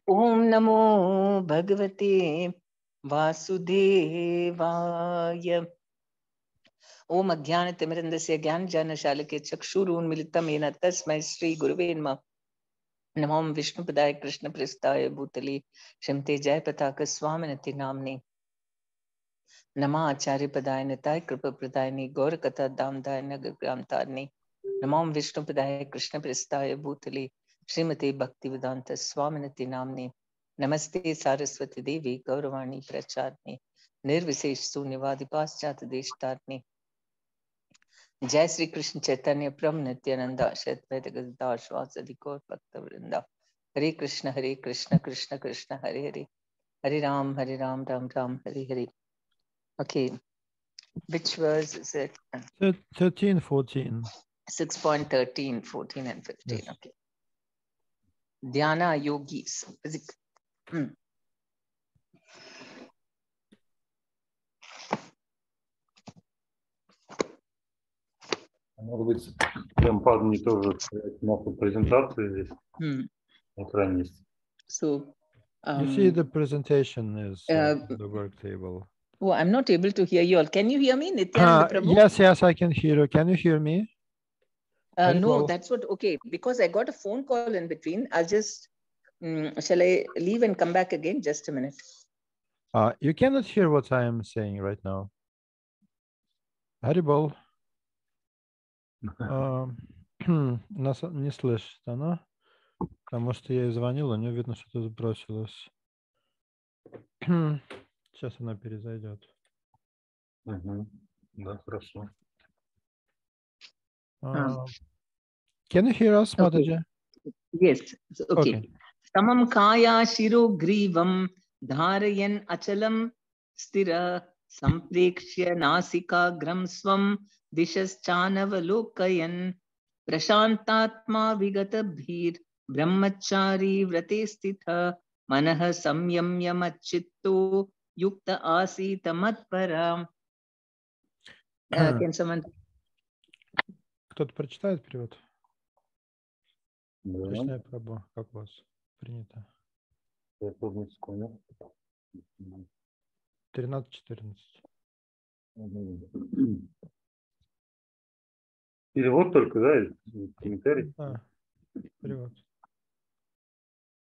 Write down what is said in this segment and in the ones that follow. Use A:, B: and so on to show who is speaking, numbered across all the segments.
A: Om Namo Bhagavate Vasudevaya. Om Ajnanatimirandasya Jnananjana-shalakaya Chakshurunmilitam Yena Tasmai Shri Gurave Namaha. Namo Vishnupadaya Krishna Prasthaya Bhutale Srimate Jayapataka Swaminati Namne. Nama Acharya Padaya Nitai Kripa Pradayani Gaurakatha Damdaya Nagagram Tarni. Namo Vishnupadaya Krishna Prasthaya Bhutale Srimate Bhaktivedanta Swaminati Namne. Namaste Saraswati Devi Gauravani Pracharni Nirvisesh Sunyavadi Paschat Deshtarni. Jai Sri Krishna Chaitanya Prabhu Nityananda Shadvaita Gadadhar Shvasadi Gaur Bhakta Vrinda. Hare Krishna Krishna Krishna Hare Hare. Hare Ram Ram Ram Hare Hare. Okay, which verse is it?
B: 13, 14.
A: 6.13, 14 and 15. Yes. Okay. Dhyana yogis.
C: Может быть, Према Падмини тоже нашу презентацию здесь на экране есть.
A: So,
B: you see the presentation is the work table.
A: Oh, I'm not able to hear you all. Can you hear me, Nityananda Prabhu?
B: Yes, I can hear you. Can you hear me?
A: No, that's what, okay, because I got a phone call in between. I'll just, shall I leave and come back again? Just a minute.
B: You cannot hear what I am saying right now. Haribol. Нас не слышит она, потому что я ей звонил, у нее видно, что-то сбросилось. Сейчас она перезайдет.
C: Да, хорошо.
B: Can you hear us, Mataji?
A: Yes, okay. Samam kaya shiro grivam dharayan achalam stira samprekshya nasika gram swam dishaschanavalokayan prashantatma vigata bhir brahmachari vrate stitha manah samyamya machitto yukta asita matparam. Can someone...
B: Кто-то прочитает перевод?
C: Да.
B: Точно я пробую. Как у вас принято?
C: Я помню,
B: 13-14.
C: Перевод только, да? Комментарий?
B: Да, перевод.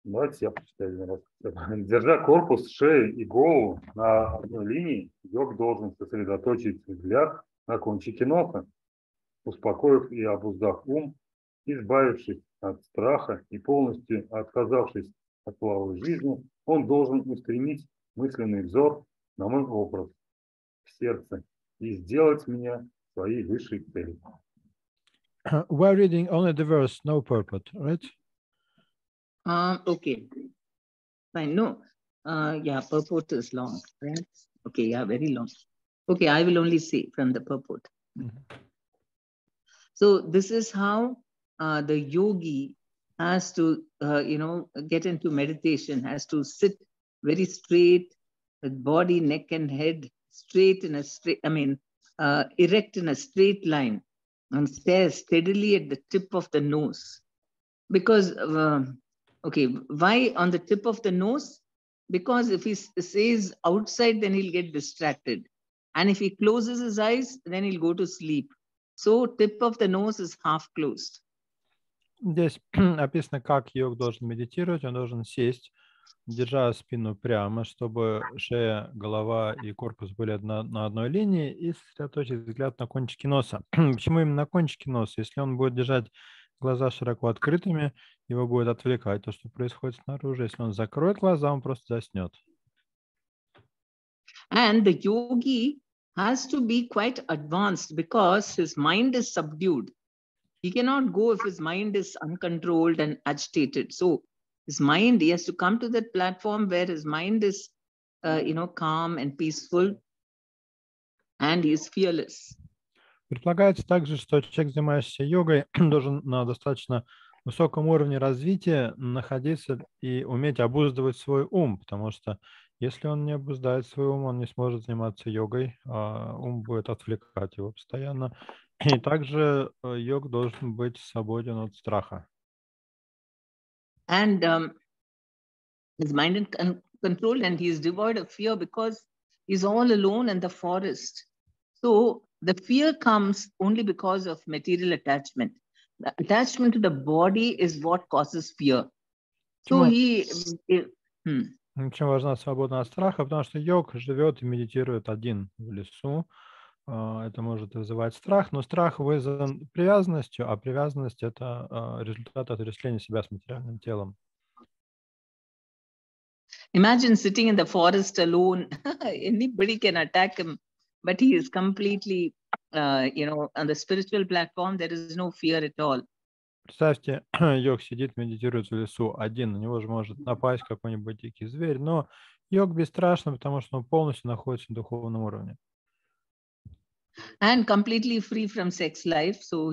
C: Давайте я прочитаю. Держа корпус, шею и голову на одной линии, йог должен сосредоточить взгляд на кончике носа, успокоив и обуздав ум, избавившись от страха и полностью отказавшись от плавной жизни, он должен устремить мысленный взор на мой образ в сердце и сделать меня своей высшей целью.
B: We're reading only the verse, no purport, right?
A: Okay. Fine. No. Yeah, purport is long, right? Okay, yeah, very long. Okay, I will only say from the purport. So this is how the yogi has to, get into meditation, has to sit very straight, with body, neck, and head straight in a straight, erect in a straight line, and stare steadily at the tip of the nose. Because, why on the tip of the nose? Because if he says outside, then he'll get distracted. And if he closes his eyes, then he'll go to sleep. So tip of the nose is half closed.
B: Здесь описано, как йог должен медитировать. Он должен сесть, держа спину прямо, чтобы шея, голова и корпус были на одной линии, и сосредоточить взгляд на кончике носа. Почему именно на кончике носа? Если он будет держать глаза широко открытыми, его будет отвлекать то, что происходит снаружи. Если он закроет глаза, он просто заснет.
A: And the yogi has to be quite advanced because his mind is subdued. He cannot go if his mind is uncontrolled and agitated. So his mind, he has to come to that platform where his mind is, calm and peaceful, and he is fearless.
B: Предполагается также, что человек, занимающийся йогой, должен на достаточно высоком уровне развития находиться и уметь обуздывать свой ум, потому что если он не обуздает свой ум, он не сможет заниматься йогой, а ум будет отвлекать его постоянно. И также йог должен быть свободен от страха.
A: And his mind is controlled, and he is devoid of fear because he's all alone in the forest. So the fear comes only because of material attachment. The attachment to the body is what causes fear. So
B: Чем важна свобода от страха? Потому что йог живет и медитирует один в лесу. Это может вызывать страх, но страх вызван привязанностью, а привязанность – это результат отождествления себя с материальным телом.
A: Imagine sitting in the forest alone. Anybody can attack him, but he is completely, on the spiritual platform, there is no fear at all.
B: Представьте, йог сидит, медитирует в лесу один, на него же может напасть какой-нибудь дикий зверь, но йог бесстрашен, потому что он полностью находится на духовном уровне.
A: And completely free from sex life. So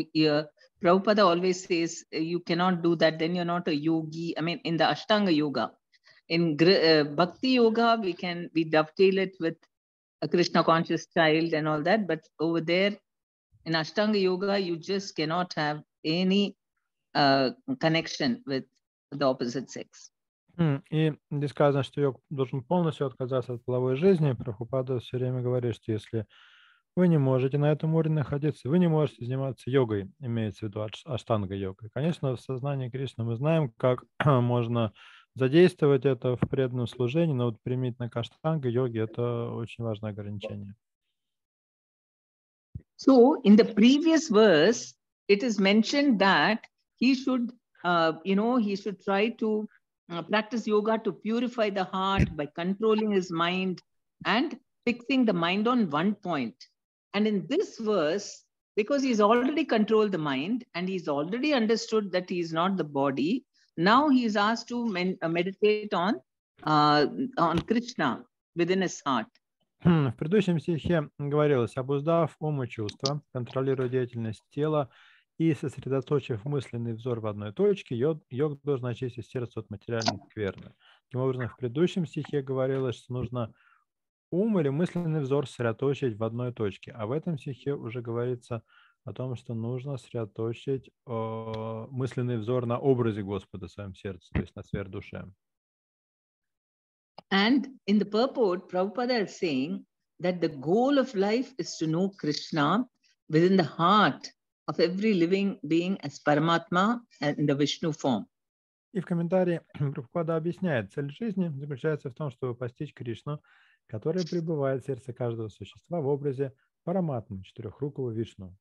A: Prabhupada always says, you cannot do that, then you're not a yogi. I mean, in the Ashtanga Yoga. In Bhakti Yoga, we dovetail it with a Krishna conscious child and all that. But over there, in Ashtanga Yoga, you just cannot have any connection with the opposite sex.
B: И здесь сказано, что йог должен полностью отказаться от половой жизни. Прабхупада все время говорит, что если вы не можете на этом уровне находиться, вы не можете заниматься йогой, имеется в виду аштанга-йогой. Конечно, в сознании Кришны мы знаем, как можно задействовать это в преданном служении, но вот применительно к аштанга-йоге это очень важное ограничение.
A: So, in the previous verse, it is mentioned that he should, he should try to practice yoga to purify the heart by controlling his mind and fixing the mind on one point. And in this verse, because he's already controlled the mind and he's already understood that he is not the body, now he is asked to meditate on Krishna within his heart.
B: В предыдущем стихе говорилось: обуздав ум и чувства, контролируя деятельность тела и сосредоточив мысленный взор в одной точке, йог должен очистить сердце от материальной скверны. Таким образом, в предыдущем стихе говорилось, что нужно ум или мысленный взор сосредоточить в одной точке, а в этом стихе уже говорится о том, что нужно сосредоточить мысленный взор на образе Господа в своем сердце, то есть на сверхдуше.
A: And in the purport, Prabhupada is saying that the goal of life is to know Krishna within the heart of every living being as Paramatma and in the Vishnu form.
B: И в комментарии Прабхупада объясняет, цель жизни заключается в том, чтобы постичь Кришну, который пребывает в сердце каждого существа в образе Параматмы, четырехрукого Вишну.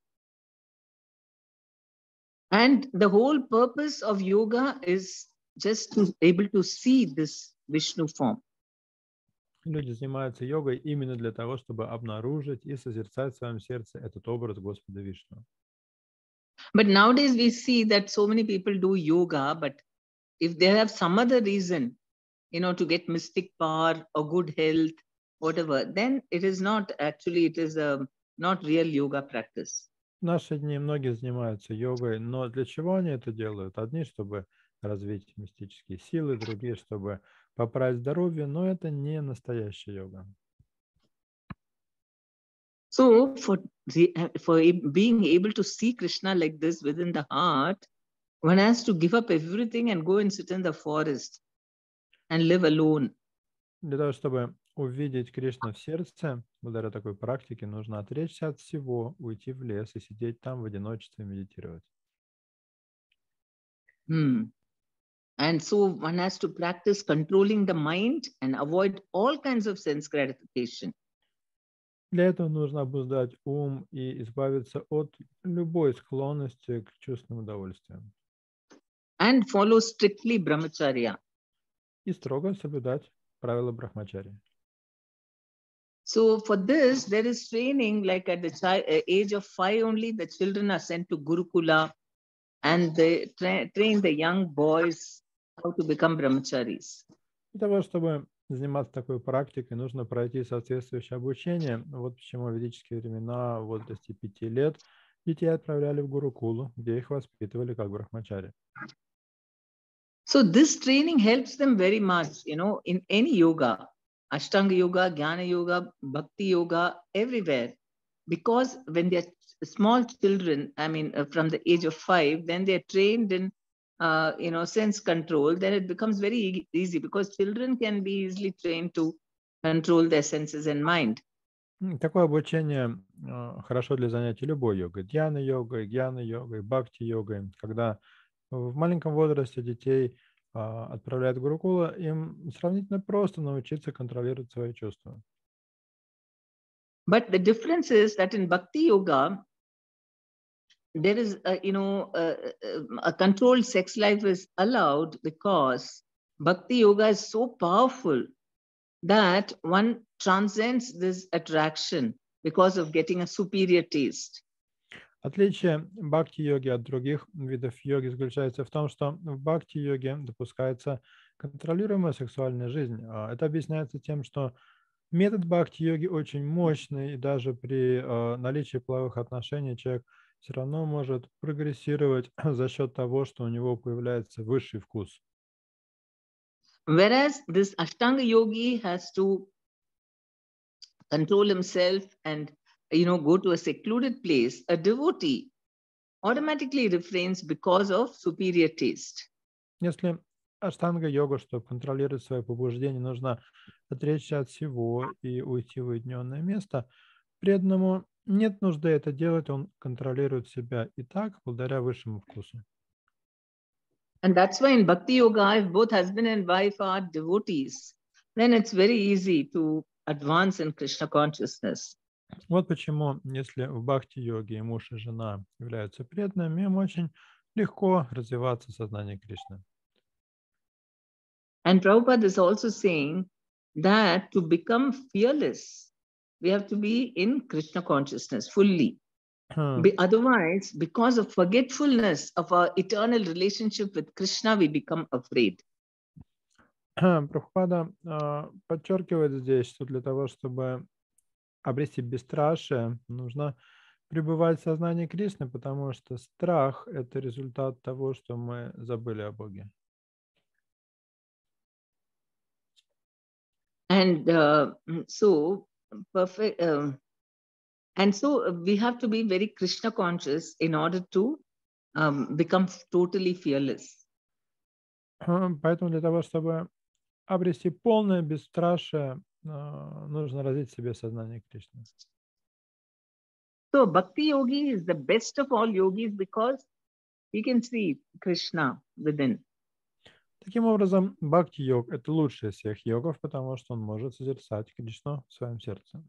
A: And the whole purpose of yoga is just to able to see this Vishnu form.
B: Люди занимаются йогой именно для того, чтобы обнаружить и созерцать в своем сердце этот образ Господа Вишну.
A: But nowadays we see that so many people do yoga, but if they have some other reason, to get mystic power or good health, whatever, then it is not actually, it is not real yoga practice.
B: В наши дни многие занимаются йогой, но для чего они это делают? Одни, чтобы развить мистические силы, другие, чтобы поправить здоровье, но это не настоящая йога.
A: So for being able to see Krishna like this within the heart, one has to give up everything and go and sit in the forest and live alone.
B: Для того, чтобы увидеть Кришну в сердце, благодаря такой практике, нужно отречься от всего, уйти в лес и сидеть там в одиночестве и медитировать.
A: And so one has to practice controlling the mind and avoid all kinds of sense gratification.
B: Для этого нужно обуздать ум и избавиться от любой склонности к чувственным удовольствиям.
A: And follow strictly brahmacharya.
B: И строго соблюдать правила брахмачарьи.
A: So for this, there is training, like at the age of 5 only, the children are sent to Gurukula and they train the young boys how to become brahmacharis.
B: Для того, чтобы заниматься такой практикой, нужно пройти соответствующее обучение. Вот почему в ведические времена в возрасте 5 лет детей отправляли в Гурукулу, где их воспитывали как брахмачари.
A: So this training helps them very much, in any yoga, Ashtanga yoga, Jnana yoga, Bhakti yoga, everywhere. Because when they're small children, from the age of 5, then they're trained in sense control, then it becomes very easy, because children can be easily trained to control their senses and mind.
B: Такое обучение хорошо для занятий любой йогой, дьяна-йогой, гьяна-йогой, бхакти-йогой. Когда в маленьком возрасте детей отправляют в гурукула, им сравнительно просто научиться контролировать свои чувства.
A: But the difference is that in Bhakti Yoga, there is, a controlled sex life is allowed, because Bhakti Yoga is so powerful that one transcends this attraction because of getting a superior taste.
B: Отличие бхакти-йоги от других видов йоги заключается в том, что в бхакти-йоге допускается контролируемая сексуальная жизнь. Это объясняется тем, что метод бхакти-йоги очень мощный, и даже при наличии половых отношений человек все равно может прогрессировать за счет того, что у него появляется высший вкус.
A: Whereas this Ashtanga yogi has to control himself and go to a secluded place, a devotee automatically refrains because of superior taste.
B: Если аштанга-йога, чтобы контролировать свои побуждения, нужно отречься от всего и уйти в уединенное место, преданному нет нужды это делать, он контролирует себя и так, благодаря высшему вкусу.
A: And that's why in Bhakti Yoga, if both husband and wife are devotees, then it's very easy to advance in Krishna consciousness.
B: Вот почему, если в бхакти-йоге муж и жена являются преданными, им очень легко развиваться в сознании Кришны.
A: And Prabhupada is also saying that to become fearless, we have to be in Krishna consciousness fully. Otherwise, because of forgetfulness of our eternal relationship with Krishna, we become afraid.
B: Прабхупада подчеркивает здесь, что для того, чтобы обрести бесстрашие, нужно пребывать в сознании Кришны, потому что страх – это результат того, что мы забыли о Боге.
A: And so we have to be very Krishna conscious in order to become totally fearless.
B: Поэтому для того, чтобы обрести полное бесстрашие, нужно развить в себе сознание Кришны.
A: So Bhakti Yogi is the best of all yogis because he can see Krishna within.
B: Таким образом, бхакти-йог – это лучший из всех йогов, потому что он может созерцать Кришну в своем сердце.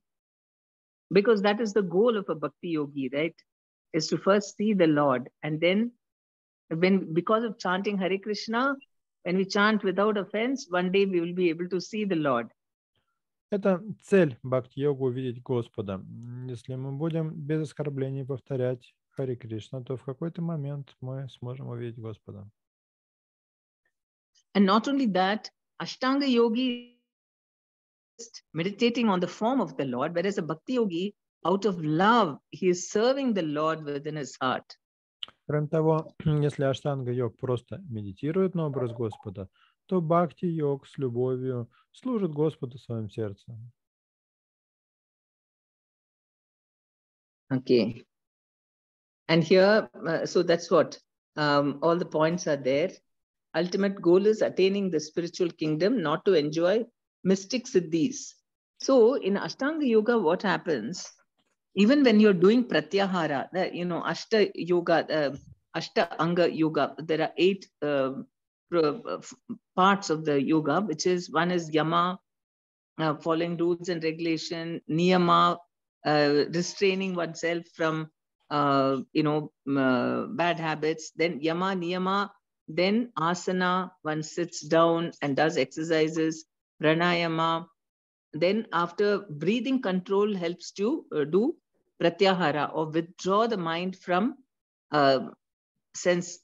A: Because that is the goal of a Bhakti Yogi, right? Is to first see the Lord, and then because of chanting Hare Krishna, when we chant without offense, one day we will be able to see the Lord.
B: Это цель бхакти-йога – увидеть Господа. Если мы будем без оскорблений повторять Харе Кришна, то в какой-то момент мы сможем увидеть Господа.
A: And not only that, Ashtanga yogi is meditating on the form of the Lord, whereas a Bhakti yogi, out of love, he is serving the Lord within his heart.
B: Кроме того, если аштанга-йог просто медитирует на образ Господа, то бхакти-йог с любовью служит Господу в своем сердце.
A: Okay. And here, so that's what, all the points are there. Ultimate goal is attaining the spiritual kingdom, not to enjoy mystic siddhis. So in Ashtanga Yoga, what happens, even when you're doing pratyahara, Ashta Yoga, Ashta Anga Yoga, there are 8 parts of the yoga, which is, one is yama, following rules and regulation, niyama, restraining oneself from, bad habits, then yama, niyama, then asana, one sits down and does exercises, pranayama. Then after breathing control helps to do pratyahara, or withdraw the mind from sense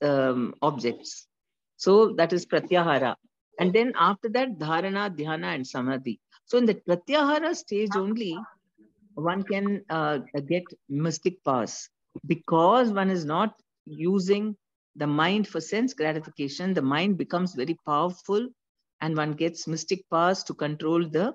A: objects. So that is pratyahara. And then after that, dharana, dhyana and samadhi. So in the pratyahara stage only, one can get mystic powers. Because one is not using the mind for sense gratification, the mind becomes very powerful and one gets mystic powers to control the,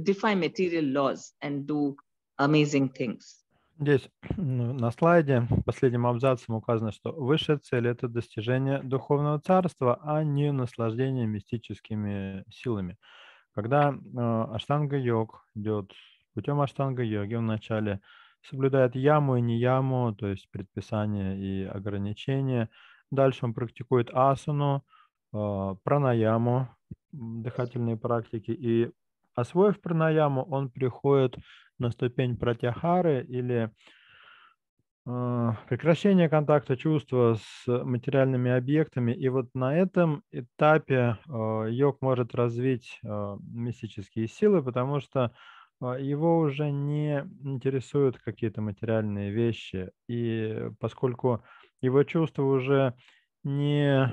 A: defy material laws and do amazing things.
B: Здесь на слайде последним абзацем указано, что высшая цель – это достижение духовного царства, а не наслаждение мистическими силами. Когда аштанга-йог идет путем аштанга-йоги, он вначале соблюдает яму и нияму, то есть предписания и ограничения. Дальше он практикует асану, пранаяму, дыхательные практики. И освоив пранаяму, он приходит на ступень пратяхары или прекращение контакта чувства с материальными объектами. И вот на этом этапе йог может развить мистические силы, потому что его уже не интересуют какие-то материальные вещи. И поскольку его чувства уже не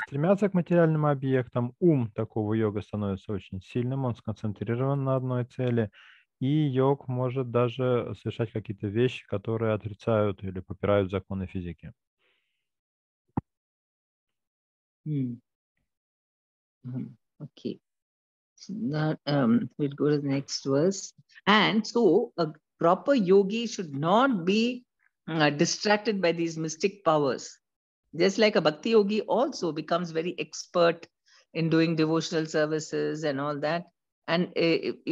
B: стремятся к материальным объектам, ум такого йога становится очень сильным, он сконцентрирован на одной цели. И йог может даже совершать какие-то вещи, которые отрицают или попирают законы физики.
A: Okay. Now, we'll go to the next verse. And so a proper yogi should not be distracted by these mystic powers. Just like a bhakti yogi also becomes very expert in doing devotional services and all that. And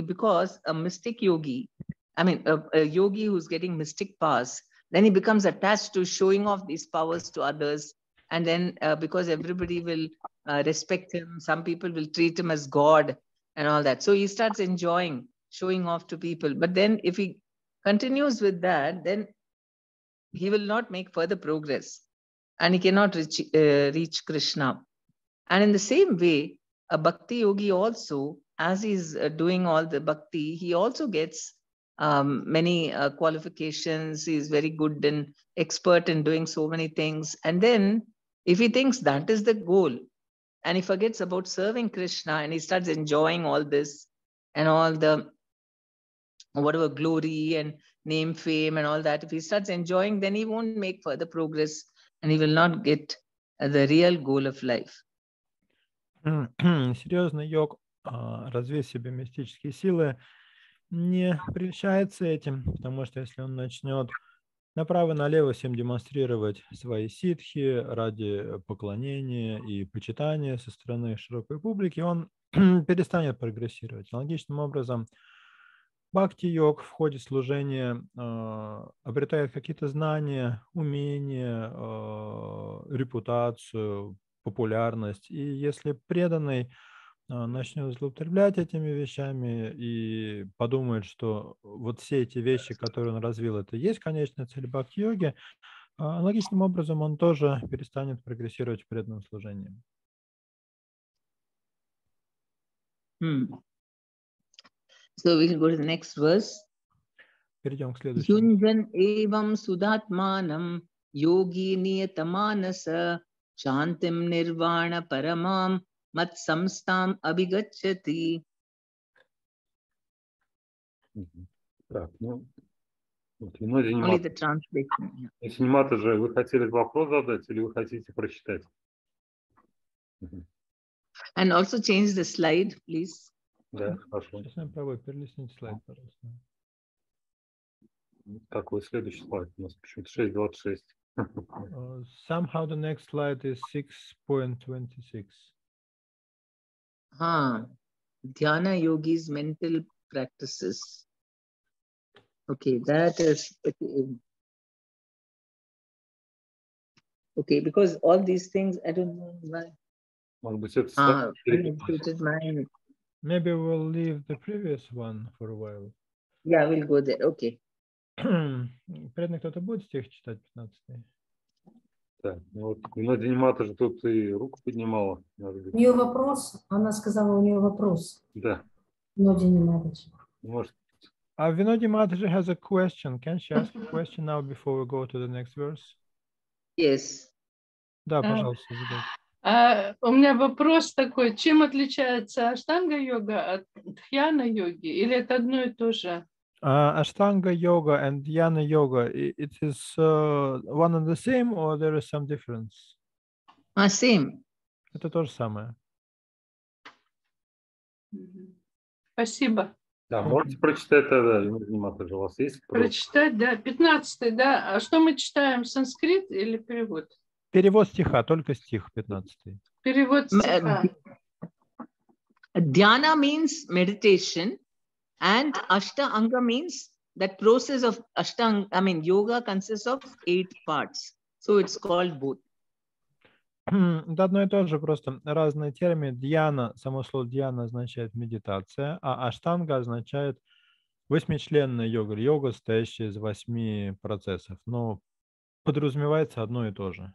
A: because a mystic yogi, I mean, a yogi who's getting mystic powers, then he becomes attached to showing off these powers to others. And then because everybody will respect him, some people will treat him as God and all that. So he starts enjoying showing off to people. But then if he continues with that, then he will not make further progress and he cannot reach Krishna. And in the same way, a bhakti yogi also, as he's doing all the bhakti, he also gets many qualifications. He's very good and expert in doing so many things. And then if he thinks that is the goal, and he forgets about serving Krishna and he starts enjoying all this and all the whatever glory and name, fame and all that, if he starts enjoying, then he won't make further progress and he will not get the real goal of life.
B: Серьезный йог, развив в себе мистические силы, не прельщается этим, потому что если он начнет направо и налево всем демонстрировать свои ситхи ради поклонения и почитания со стороны широкой публики, он перестанет прогрессировать. Аналогичным образом, бхакти-йог в ходе служения обретает какие-то знания, умения, репутацию, популярность. И если преданный начнет злоупотреблять этими вещами и подумает, что вот все эти вещи, которые он развил, это и есть конечная цель бхакти-йоги, аналогичным образом он тоже перестанет прогрессировать в преданном служении.
A: So we can go to the next verse.
B: Перейдем к следующему.
A: Yunjan evam sudatmanam yogi niyatamanasa shantim nirvana paramam mat samstam abhigacchati.
C: Так, ну, вот, Виноди
A: Only the translation.
C: Если Нимата же, вы хотели вопрос задать или вы хотите прочитать?
A: And also change the slide, please.
C: Да, хорошо.
B: Сейчас я правой, перелистните слайд, пожалуйста.
C: Какой следующий слайд? У нас почему-то 6.26.
B: Somehow the next slide is 6.26.
A: Dhyana yogis mental practices. Okay, that is okay, because all these things I don't know why.
C: Может быть, это
B: Maybe we'll leave the previous one for a while.
A: Yeah, we'll go there. Okay.
B: Преданный кто-то будет стих читать 15-й?
C: Так, ну вот Виноди Нимата же тут и руку поднимала.
D: У нее вопрос, она сказала, у нее вопрос.
C: Да.
D: Виноди Нимата.
C: Может.
B: Vinoди Mataji has a question. Can she ask a question now before we go to the next verse?
A: Yes.
B: Да, пожалуйста, задайте.
E: У меня вопрос такой, чем отличается аштанга-йога от дхьяна-йоги? Или это одно и то же?
B: Ashtanga yoga and dhyana yoga, it is one and the same, or there is some difference?
A: Same.
B: Это то же самое.
E: Спасибо.
C: Да, можете прочитать тогда, у вас есть?
E: Прочитать, да. 15-й, да. А что мы читаем, санскрит или перевод?
B: Перевод стиха, только стих 15.
E: Перевод стиха.
A: Dhyana means meditation, and Ashtanga means that process of yoga consists of 8 parts. So it's called both.
B: Это одно и то же, просто разные термины. Дьяна, само слово дьяна означает медитация, а аштанга означает восьмичленная йога, йога, состоящая из 8 процессов. Но подразумевается одно и то же.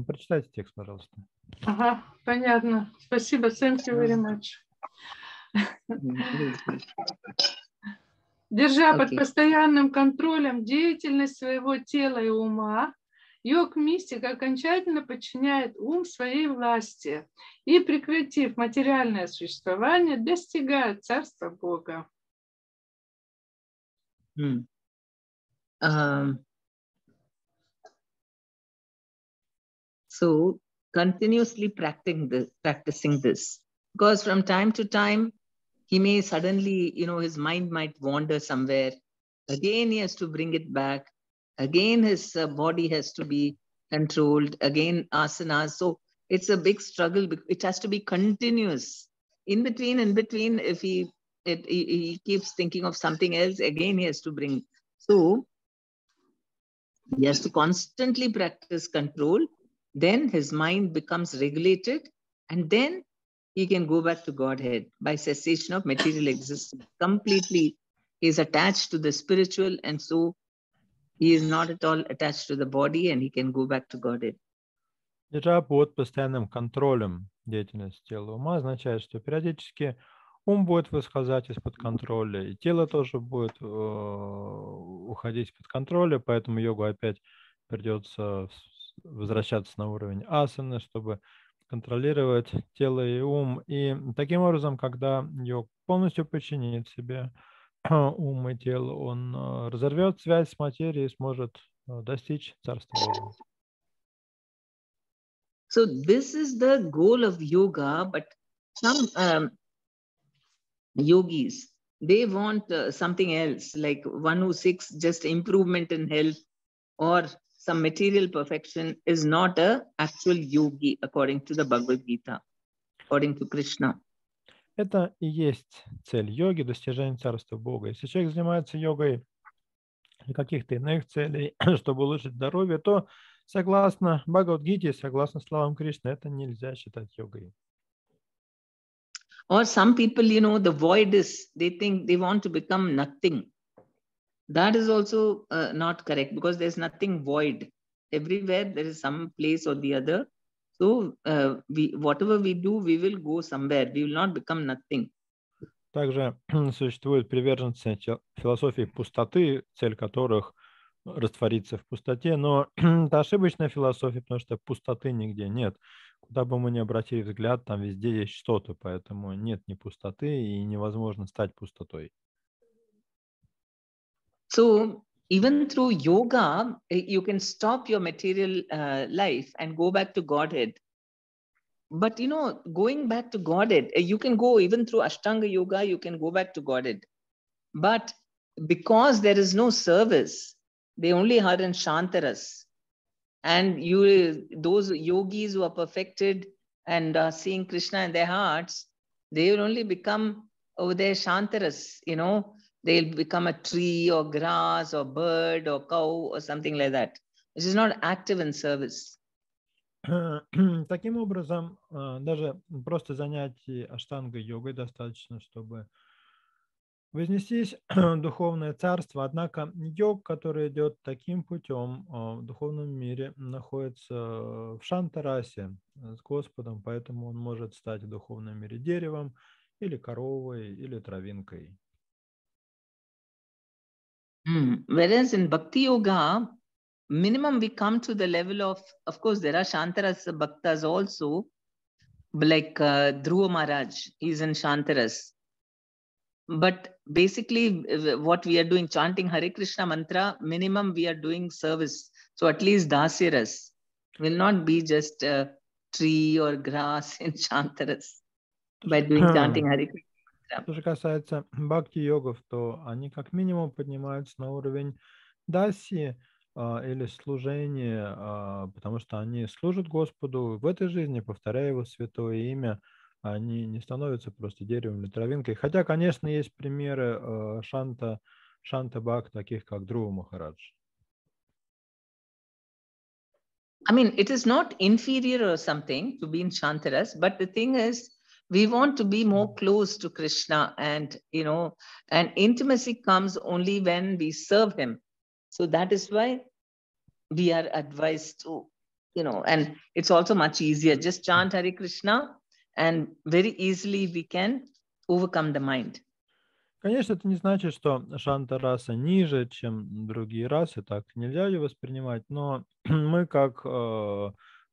B: Прочитайте текст, пожалуйста.
E: Ага, понятно. Спасибо, thank you very much. Держа под постоянным контролем деятельность своего тела и ума, йог-мистик окончательно подчиняет ум своей власти и, прекратив материальное существование, достигает Царства Бога.
A: So continuously practicing this, because from time to time he may suddenly, his mind might wander somewhere. Again, he has to bring it back. Again, his body has to be controlled. Again, asanas. So it's a big struggle. It has to be continuous. In between, if he keeps thinking of something else, again he has to bring. So he has to constantly practice control. Then his mind becomes regulated, and then he can go back to Godhead by cessation of material existence. Completely, he is attached to the spiritual, and so he is not at all attached to the body, and he can go back to Godhead.
B: Держа под постоянным контролем деятельность тела и ума означает, что периодически ум будет высказать из-под контроля, и тело тоже будет уходить из-под контроля, поэтому йогу опять придется возвращаться на уровень асаны, чтобы контролировать тело и ум. И таким образом, когда йог полностью подчинит себе ум и тело, он разорвет связь с материей и сможет достичь Царства Бога.
A: So this is the goal of yoga, but some yogis, they want something else, like one who seeks just improvement in health or some material perfection is not an actual yogi according to the Bhagavad Gita, according to Krishna.
B: Это и есть цель йоги, достижение Царства Бога. Если человек занимается йогой для каких-то иных целей, чтобы улучшить здоровье, то согласно Бхагавад-гите, согласно словам Кришны, это нельзя считать йогой.
A: Or some people, the void is, they think they want to become nothing. That is also not correct, because there's nothing void. Everywhere there is some place or the other. So whatever we do, we will go somewhere. We will not become nothing.
B: Также существуют приверженцы философии пустоты, цель которых раствориться в пустоте, но это ошибочная философия, потому что пустоты нигде нет. Куда бы мы ни обратили взгляд, там везде есть что-то, поэтому нет ни пустоты и невозможно стать пустотой.
A: So even through yoga, you can stop your material life and go back to Godhead. But going back to Godhead, you can go even through Ashtanga yoga, you can go back to Godhead. But because there is no service, they only are in Shantaras. And those yogis who are perfected and are seeing Krishna in their hearts, they will only become over there Shantaras, they'll become a tree or grass or bird or cow or something like that, which is not active in service.
B: Таким образом, даже просто занятий аштанга-йогой достаточно, чтобы вознестись в духовное царство. Однако йог, который идет таким путем в духовном мире, находится в шантарасе с Господом, поэтому он может стать в духовном мире деревом или коровой или травинкой.
A: Whereas in Bhakti Yoga, minimum we come to the level of course, there are Shantaras Bhaktas also, like Dhruva Maharaj, he's in Shantaras. But basically, what we are doing, chanting Hare Krishna mantra, minimum we are doing service. So at least Dasyaras will not be just a tree or grass in Shantaras by doing chanting Hare Krishna.
B: Что же касается бхакти-йогов, то они как минимум поднимаются на уровень даси или служения, потому что они служат Господу в этой жизни, повторяя Его святое имя. Они не становятся просто деревом или травинкой. Хотя, конечно, есть примеры шанта бхакт, таких как Друва Махарадж.
A: I mean, it is not inferior or something to be in Shantaras, but the thing is, we want to be more close to Krishna, and and intimacy comes only when we serve him. So that is why we are advised to, and it's also much easier. Just chant Hare Krishna, and very easily we can overcome the mind.
B: Конечно, это не значит, что шанта-раса ниже, чем другие расы, так нельзя ее воспринимать, но мы, как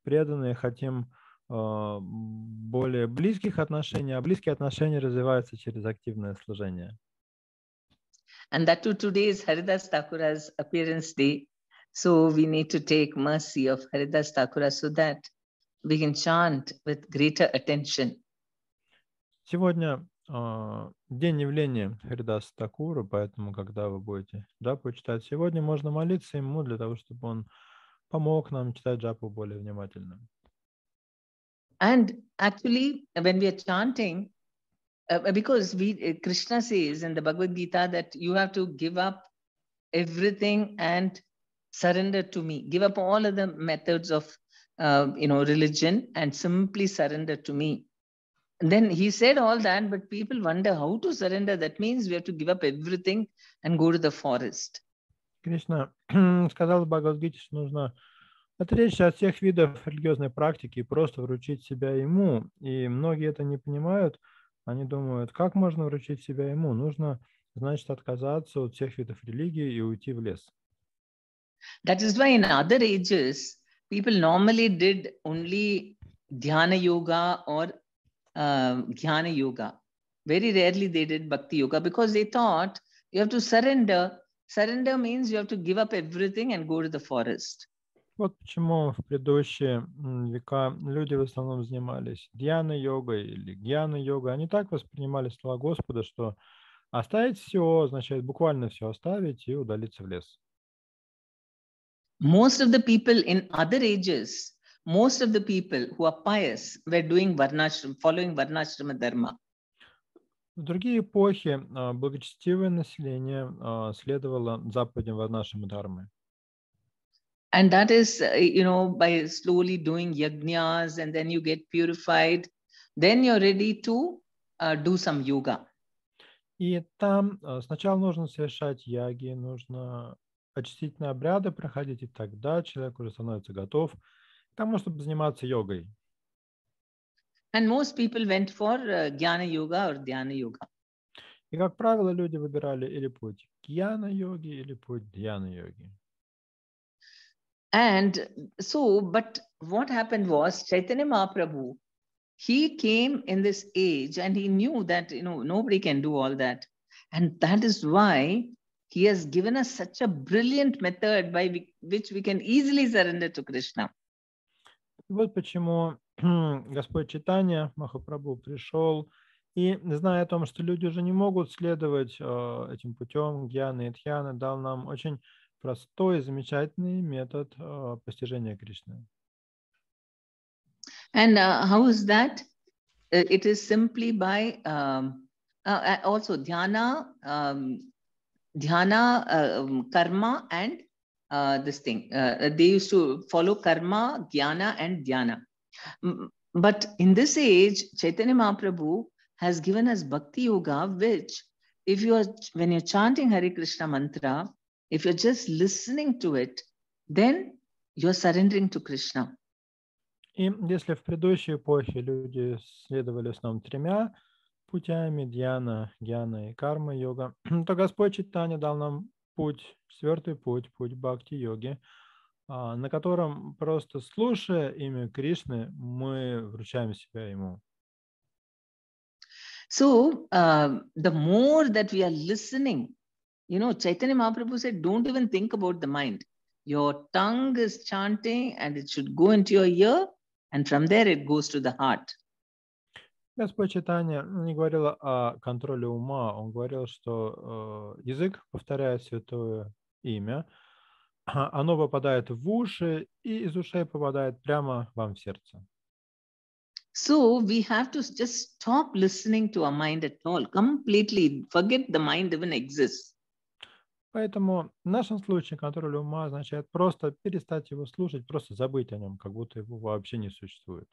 B: преданные, хотим более близких отношений, а близкие отношения развиваются через активное служение.
A: And that too, today is Haridas Thakura's appearance day, so we need to take mercy of Haridas Thakura so that we can chant with greater attention.
B: Сегодня день явления Харидаса Такура, поэтому, когда вы будете джапу читать сегодня, можно молиться ему для того, чтобы он помог нам читать джапу более внимательно.
A: And actually, when we are chanting, because Krishna says in the Bhagavad Gita that you have to give up everything and surrender to me. Give up all other methods of religion and simply surrender to me. And then he said all that, but people wonder how to surrender. That means we have to give up everything and go to the forest.
B: Кришна сказал в Бхагавад-гите, что нужно отречься от всех видов религиозной практики и просто вручить себя ему. И многие это не понимают. Они думают, как можно вручить себя ему? Нужно, значит, отказаться от всех видов религии и уйти в лес.
A: That is why in other ages, people normally did only dhyana yoga or jnana yoga. Very rarely they did bhakti yoga because they thought you have to surrender. Surrender means you have to give up everything and go to the forest.
B: Вот почему в предыдущие века люди в основном занимались дьяна-йогой или гьяна-йогой. Они так воспринимали слова Господа, что оставить все означает буквально все оставить и удалиться в лес.
A: Most of the people in other ages, most of the people who are pious were doing varnashram, following varnashrama dharma.
B: В другие эпохи благочестивое население следовало заповедям варнашрама дхармы.
A: And that is, by slowly doing yajnas, and then you get purified, then you're ready to do some yoga.
B: И там сначала нужно совершать яги, нужно очистительные обряды проходить, и тогда человек уже становится готов к тому, чтобы заниматься йогой.
A: And most people went for jnana yoga or dhyana yoga.
B: И, как правило, люди выбирали или путь гьяна-йоги, или путь дьяна-йоги.
A: And so, but what happened was Chaitanya Mahaprabhu, he came in this age and he knew that, nobody can do all that. And that is why he has given us such a brilliant method by which we can easily surrender to Krishna.
B: Вот почему Господь Чайтанья Махапрабху пришел и, зная о том, что люди уже не могут следовать этим путем гьяны и дхьяны, дал нам очень простой и замечательный метод постижения Кришны.
A: And how is that? It is simply by also dhyana, karma, and this thing. They used to follow karma, jnana, and dhyana. But in this age, Chaitanya Mahaprabhu has given us bhakti yoga, which when you're chanting Hare Krishna mantra, if you're just listening to it, then you're surrendering to Krishna.
B: И если в предыдущей эпохе люди следовали в основном тремя путями дьяна, гьяна и карма-йога, то Господь Чайтанья дал нам путь, четвертый путь бхакти-йоги, на котором просто слушая имя Кришны, мы вручаем себя Ему.
A: So, the more that we are listening, Chaitanya Mahaprabhu said, don't even think about the mind. Your tongue is chanting and it should go into your ear, and from there it goes to the heart.
B: Господь читания не говорил о контроле ума, он говорил, что язык повторяет святое имя, оно попадает в уши и из ушей попадает прямо вам в сердце.
A: So we have to just stop listening to our mind at all, completely forget the mind even exists.
B: Поэтому в нашем случае контроль ума означает просто перестать его слушать, просто забыть о нем, как будто его вообще не существует.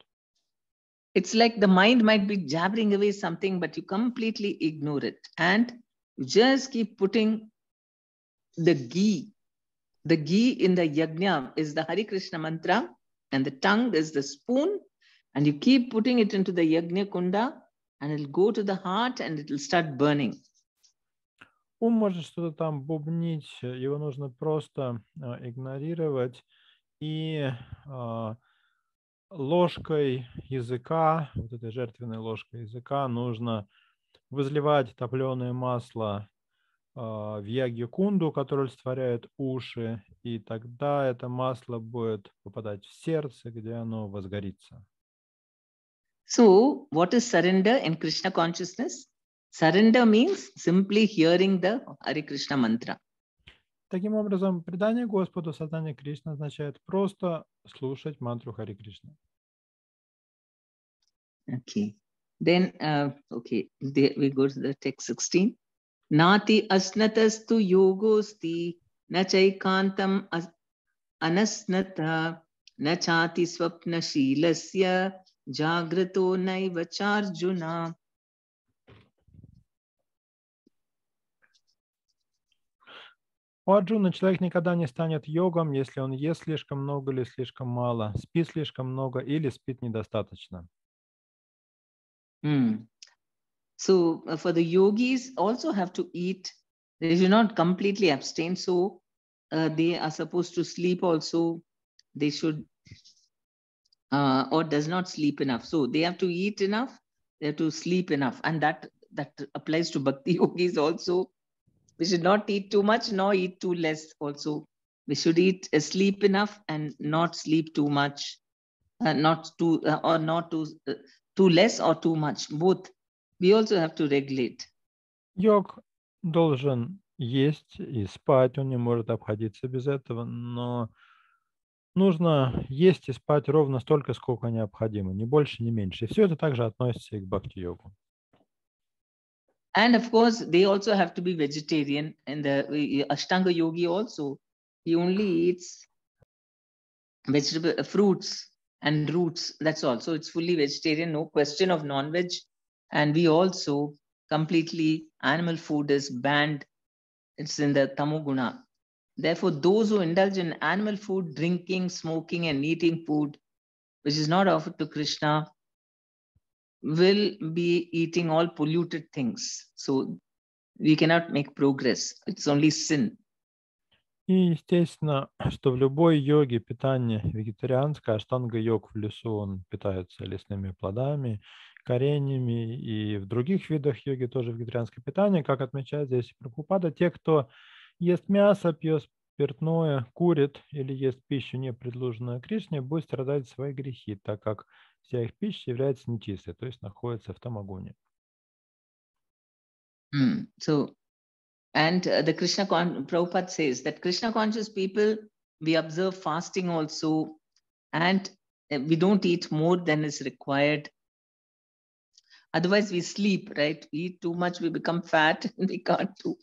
A: It's like the mind might be jabbering away something, but you completely ignore it. And you just keep putting the ghee. The ghee in the yajna is the Hare Krishna mantra, and the tongue is the spoon. And you keep putting it into the yajna kunda, and it'll go to the heart and it'll start burning.
B: Ум может что-то там бубнить, его нужно просто игнорировать и ложкой языка, вот этой жертвенной ложкой языка, нужно возливать топленое масло в ягью-кунду, который олицетворяет уши, и тогда это масло будет попадать в сердце, где оно возгорится.
A: So, what is surrender in Krishna consciousness? Surrender means simply hearing the Hare Krishna mantra.
B: Таким образом, предание Господу, сознание Кришны означает просто слушать мантру Харе Кришна.
A: Okay. Then, we go to the text 16. Nati asnatastu yogosti na chaikantam anasnata na chati swapna shilasya jagrato naiva charjuna.
B: У Арджуна человек никогда не станет йогом, если он ест слишком много или слишком мало, спит слишком много или спит недостаточно.
A: So for the yogis also have to eat. They should not completely abstain. So they are supposed to sleep also. They should or does not sleep enough. So they have to eat enough. They have to sleep enough, and that applies to bhakti yogis also. We should not eat too much nor eat too less also. We should eat sleep enough and not sleep too much, not too or not too less or too much. Both we also have to regulate.
B: Йог должен есть и спать, он не может обходиться без этого, но нужно есть и спать ровно столько, сколько необходимо, ни больше, ни меньше. И все это также относится и к бхакти-йогу.
A: And of course, they also have to be vegetarian. And the Ashtanga yogi also, he only eats vegetable fruits and roots. That's all. So it's fully vegetarian, no question of non-veg. And we also completely, animal food is banned. It's in the tamoguna. Therefore, those who indulge in animal food, drinking, smoking, and eating food, which is not offered to Krishna, will be eating all polluted things. So we cannot make progress. It's only sin.
B: И естественно, что в любой йоге питание вегетарианское, аштанга-йог в лесу, он питается лесными плодами, кореньями, и в других видах йоги тоже вегетарианское питание, как отмечает здесь Прабхупада, те, кто ест мясо, пьет спиртное, курит или ест пищу, не предложенную Кришне, будет страдать свои грехи, так как вся их пища является нечистой, то есть находится в тамагуне.
A: So, and the Krishna, Prabhupada says that Krishna conscious people, we observe fasting also, and we don't eat more than is required. Otherwise, we sleep, right? We eat too much, we become fat, and we can't do.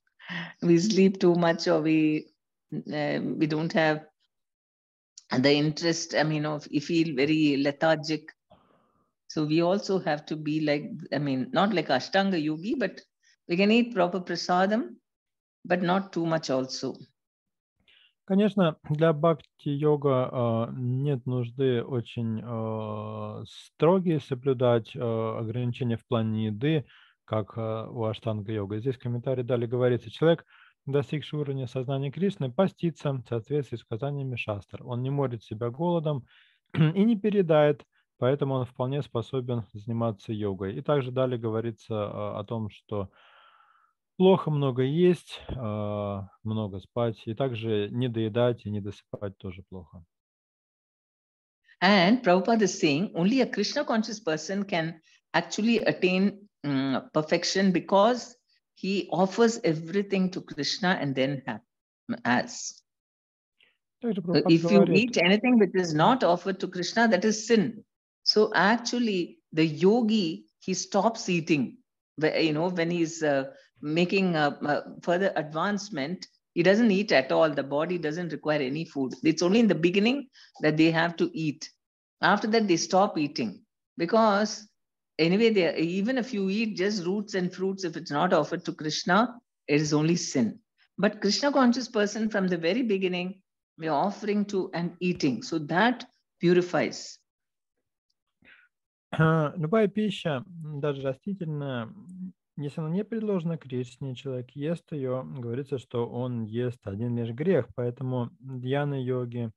A: We sleep too much, or we don't have the interest. I mean, we feel very lethargic. So we also have to be like, I mean, not like Ashtanga yogi, but we can eat proper prasadam, but not too much also.
B: Конечно, для бхакти-йога нет нужды очень строгие соблюдать ограничения в плане еды, как у аштанга-йога. Здесь в комментарии далее говорится, человек, достигший уровня сознания Кришны, постится в соответствии с указаниями шастр. Он не морит себя голодом и не переедает, поэтому он вполне способен заниматься йогой. И также далее говорится о том, что плохо много есть, много спать, и также не доедать и не досыпать тоже плохо.
A: And Prabhupada is saying only a Krishna conscious person can actually attain perfection because he offers everything to Krishna and then has. If you eat anything which is not offered to Krishna, that is sin. So actually, the yogi, he stops eating. When he's making further advancement, he doesn't eat at all. The body doesn't require any food. It's only in the beginning that they have to eat. After that, they stop eating because anyway, even if you eat just roots and fruits, if it's not offered to Krishna, it is only sin. But Krishna conscious person from the very beginning, we are offering to and eating. So that purifies.
B: Любая пища, даже растительная, если она не предложена Кришне, человек ест ее, говорится, что он ест один лишь грех. Поэтому дьяны-йоги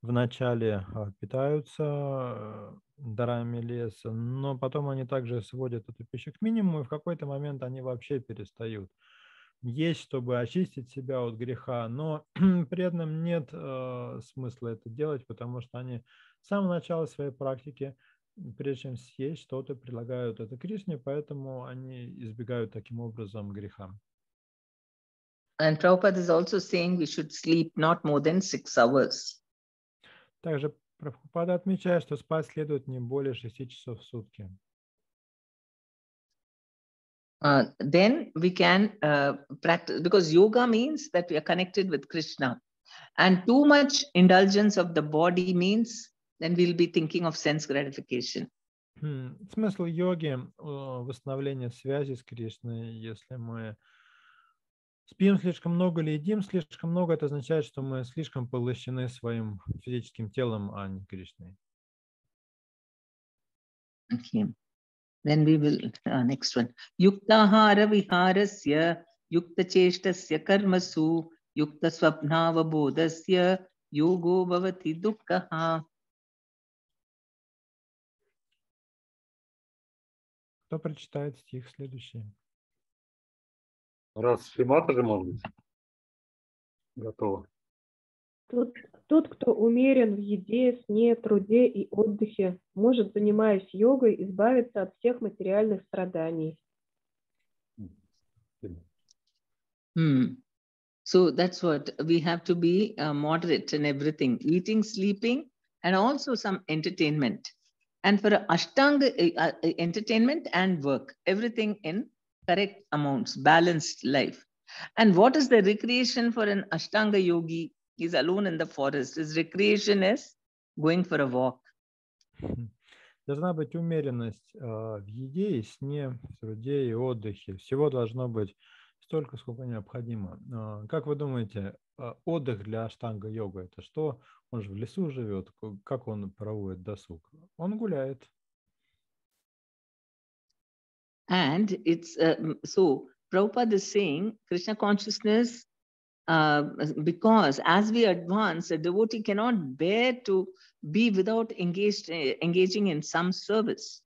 B: вначале питаются дарами леса, но потом они также сводят эту пищу к минимуму, и в какой-то момент они вообще перестают есть, чтобы очистить себя от греха, но при этом нет смысла это делать, потому что они с самого начала своей практики, прежде чем съесть что-то, предлагают это Кришне, поэтому они избегают таким образом греха.
A: And Prabhupada is also saying we should sleep not more than 6 hours.
B: Также Прабхупада отмечает, что спать следует не более 6 часов в сутки.
A: Then we can practice, because yoga means that we are connected with Krishna, and too much indulgence of the body means then we'll be thinking of sense gratification.
B: Смысл йоги – восстановление связи с Кришной. Если мы спим слишком много или едим слишком много, это означает, что мы слишком поглощены своим физическим телом, а не Кришной.
A: Okay. Then we will, next one. Yuktahara viharasya, yukta cheshtasya karmasu, yukta swapnava bodhasya, yogo bhavati dukkha.
B: Кто прочитает стих следующий?
C: Раз Шримата же, может быть, готово.
F: Тот, кто умерен в еде, сне, труде и отдыхе, может, занимаясь йогой, избавиться от всех материальных страданий.
A: So that's what we have to be moderate in everything, eating, sleeping, and also some entertainment. And for Ashtanga entertainment and work, everything in correct amounts, balanced life. And what is the recreation for an Ashtanga yogi? He's alone in the forest. His recreation is going for a walk.
B: Должна быть умеренность в еде и сне, в труде и отдыхе. Всего должно быть столько, сколько необходимо. Как вы думаете, отдых для аштанга-йога – это что? Он же в лесу живет. Как он проводит досуг? Он гуляет.
A: And it's so Prabhupada is saying Krishna consciousness, because as we advance, a devotee cannot bear to be without engaging in some service.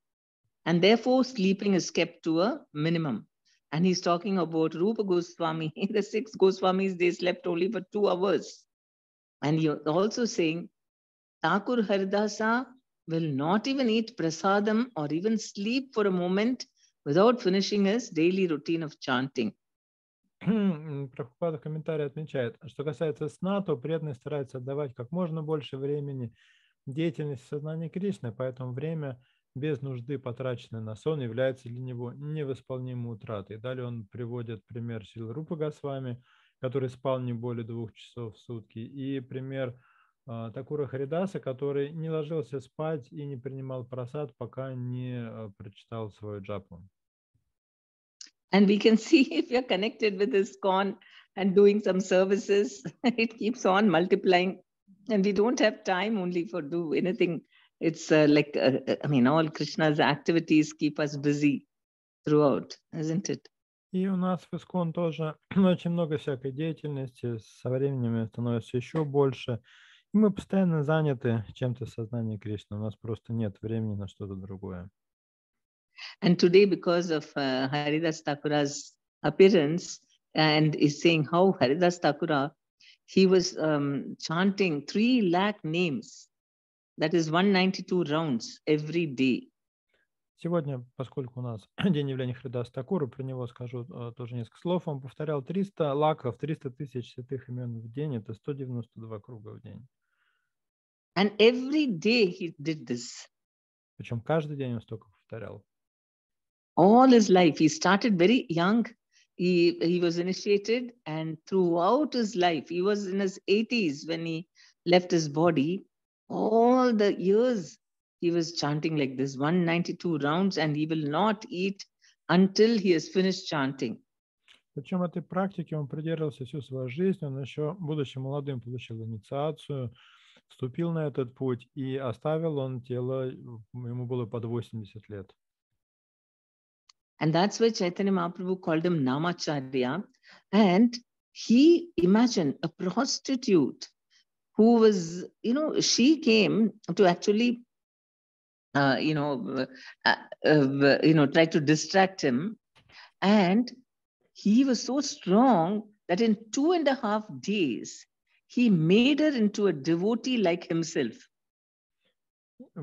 A: And therefore, sleeping is kept to a minimum. And he's talking about Rupa Goswami. The 6 Goswamis, they slept only for 2 hours. And you're also saying, Thakur Haridasa will not even eat prasadam or even sleep for a moment without finishing his daily routine of chanting.
B: Прабхупада в комментарии отмечает, что касается сна, то преданный старается отдавать как можно больше времени деятельности сознания Кришны, поэтому время без нужды, потраченное на сон, является для него невосполнимой утратой. Далее он приводит пример Шрилы Рупы Госвами, который спал не более 2 часов в сутки, и пример Такура Харидаса, который не ложился спать и не принимал прасад, пока не прочитал свою джапу.
A: And we can see if you're connected with ISKCON and doing some services, it keeps on multiplying. And we don't have time only for do anything. It's like, I mean, all Krishna's activities keep us busy throughout, isn't it?
B: И у нас в ISKCON тоже очень много всякой деятельности, со временем становится еще больше. И мы постоянно заняты чем-то в сознании Кришны. У нас просто нет времени на что-то другое.
A: And today, because of Haridas Thakura's appearance, and is saying how Haridas Thakura, he was chanting 3 lakh names. That is 192 rounds every day.
B: Сегодня, поскольку у нас день явления Харидаса Такура, про него скажу тоже несколько слов. Он повторял 300 лаков, 300 тысяч святых имен в день. Это 192 круга в день.
A: And every day he did this.
B: Причем каждый день он столько повторял.
A: All his life. He started very young. He was initiated, and throughout his life, he was in his 80s when he left his body. All the years he was chanting like this, 192 rounds, and he will not eat until he has finished chanting.
B: Причем этой практике он придерживался всю свою жизнь. Он еще, будучи молодым, получил инициацию, вступил на этот путь, и оставил он тело, ему было под 80 лет.
A: And that's why Chaitanya Mahaprabhu called him Namacharya. And he imagined a prostitute who was, she came to actually, try to distract him. And he was so strong that in 2.5 days, he made her into a devotee like himself.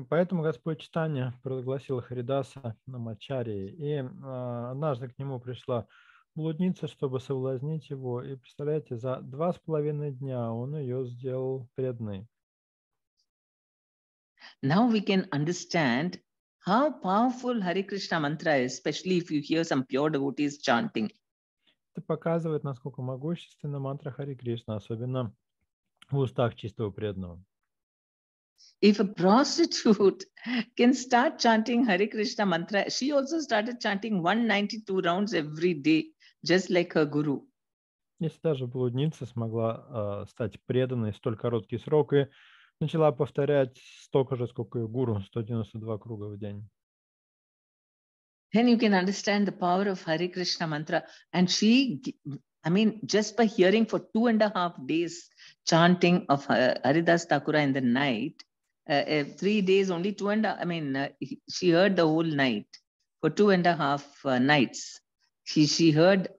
B: Поэтому Господь Чайтанья провозгласил Харидаса Намачарьей. И однажды к нему пришла блудница, чтобы соблазнить его. И, представляете, за 2,5 дня он ее сделал преданной.
A: Now we can understand how powerful Hare Krishna mantra is, especially if you hear some pure devotees chanting.
B: Это показывает, насколько могущественна мантра Харе Кришна, особенно в устах чистого преданного.
A: If a prostitute can start chanting Hare Krishna mantra, she also started chanting 192 rounds every day, just like her guru.
B: Если даже блудница смогла стать преданной в столь короткий срок и начала повторять столько же, сколько и гуру, 192 круга в день.
A: Then you can understand the power of Hare Krishna mantra. And she, just by hearing for 2.5 days chanting of Haridas Thakura in the night, 3 days only, she heard the whole night for 2.5 nights. She heard,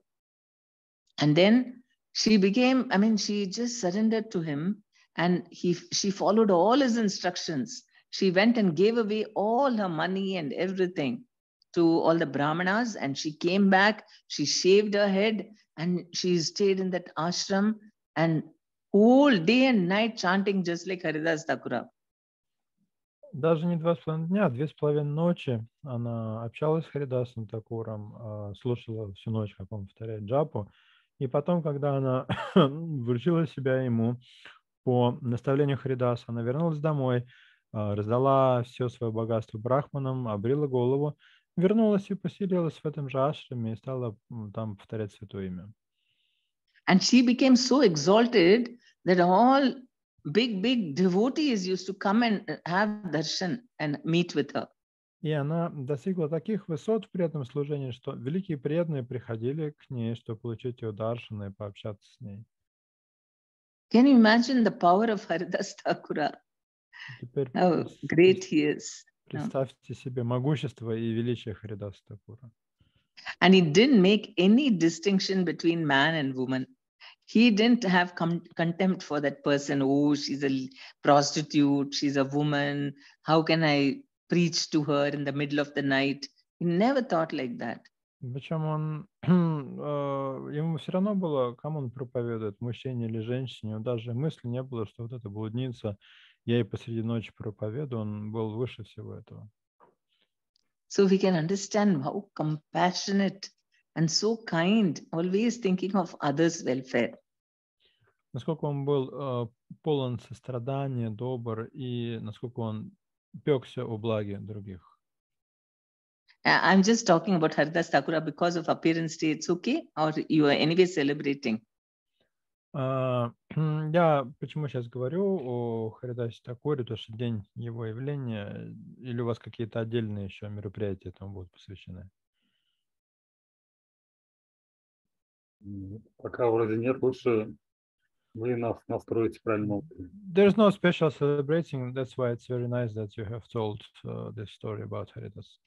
A: and then she became, she just surrendered to him, and she followed all his instructions. She went and gave away all her money and everything to all the brahmanas, and she came back, she shaved her head, and she stayed in that ashram and whole day and night chanting just like Haridas Thakura.
B: Даже не 2,5 дня, 2,5 ночи она общалась с Харидасом Такуром, слушала всю ночь, как он повторяет джапу. И потом, когда она вручила себя ему по наставлению Харидаса, она вернулась домой, раздала все свое богатство брахманам, обрила голову, вернулась и поселилась в этом же ашраме и стала там повторять святое имя.
A: And she became so exalted that all big devotees used to come and have darshan and meet with her.
B: И она достигла таких высот в преданном служении, что великие преданные приходили к ней, чтобы получить ее даршан и пообщаться с ней.
A: Can you imagine the power of Haridas Thakura?
B: Теперь
A: How great he is.
B: представьте себе могущество и величие Харидаса Такура.
A: And he didn't make any distinction between man and woman. He didn't have contempt for that person. Oh, she's a prostitute, she's a woman. How can I preach to her in the middle of the night? He never thought like that.
B: Причем ему все равно было, кому он проповедует, мужчине или женщине. Даже мысли не было, что вот эта блудница, я ей посреди ночи проповедую, он был выше всего этого.
A: So we can understand how compassionate and so kind, always thinking of others' welfare.
B: Насколько он был полон сострадания, добр, и насколько он пекся о благе других.
A: I'm just talking about Haridas Thakura because of appearance day. It's okay? Or you are anyway celebrating?
B: Я почему сейчас говорю о Харидасе Такуре, то что день его явления, или у вас какие-то отдельные еще мероприятия этому будут посвящены?
C: Пока вроде нет, лучше вы нас настроите правильно.
B: There's no special celebrating. That's why it's very nice that you have told this story about Haridas.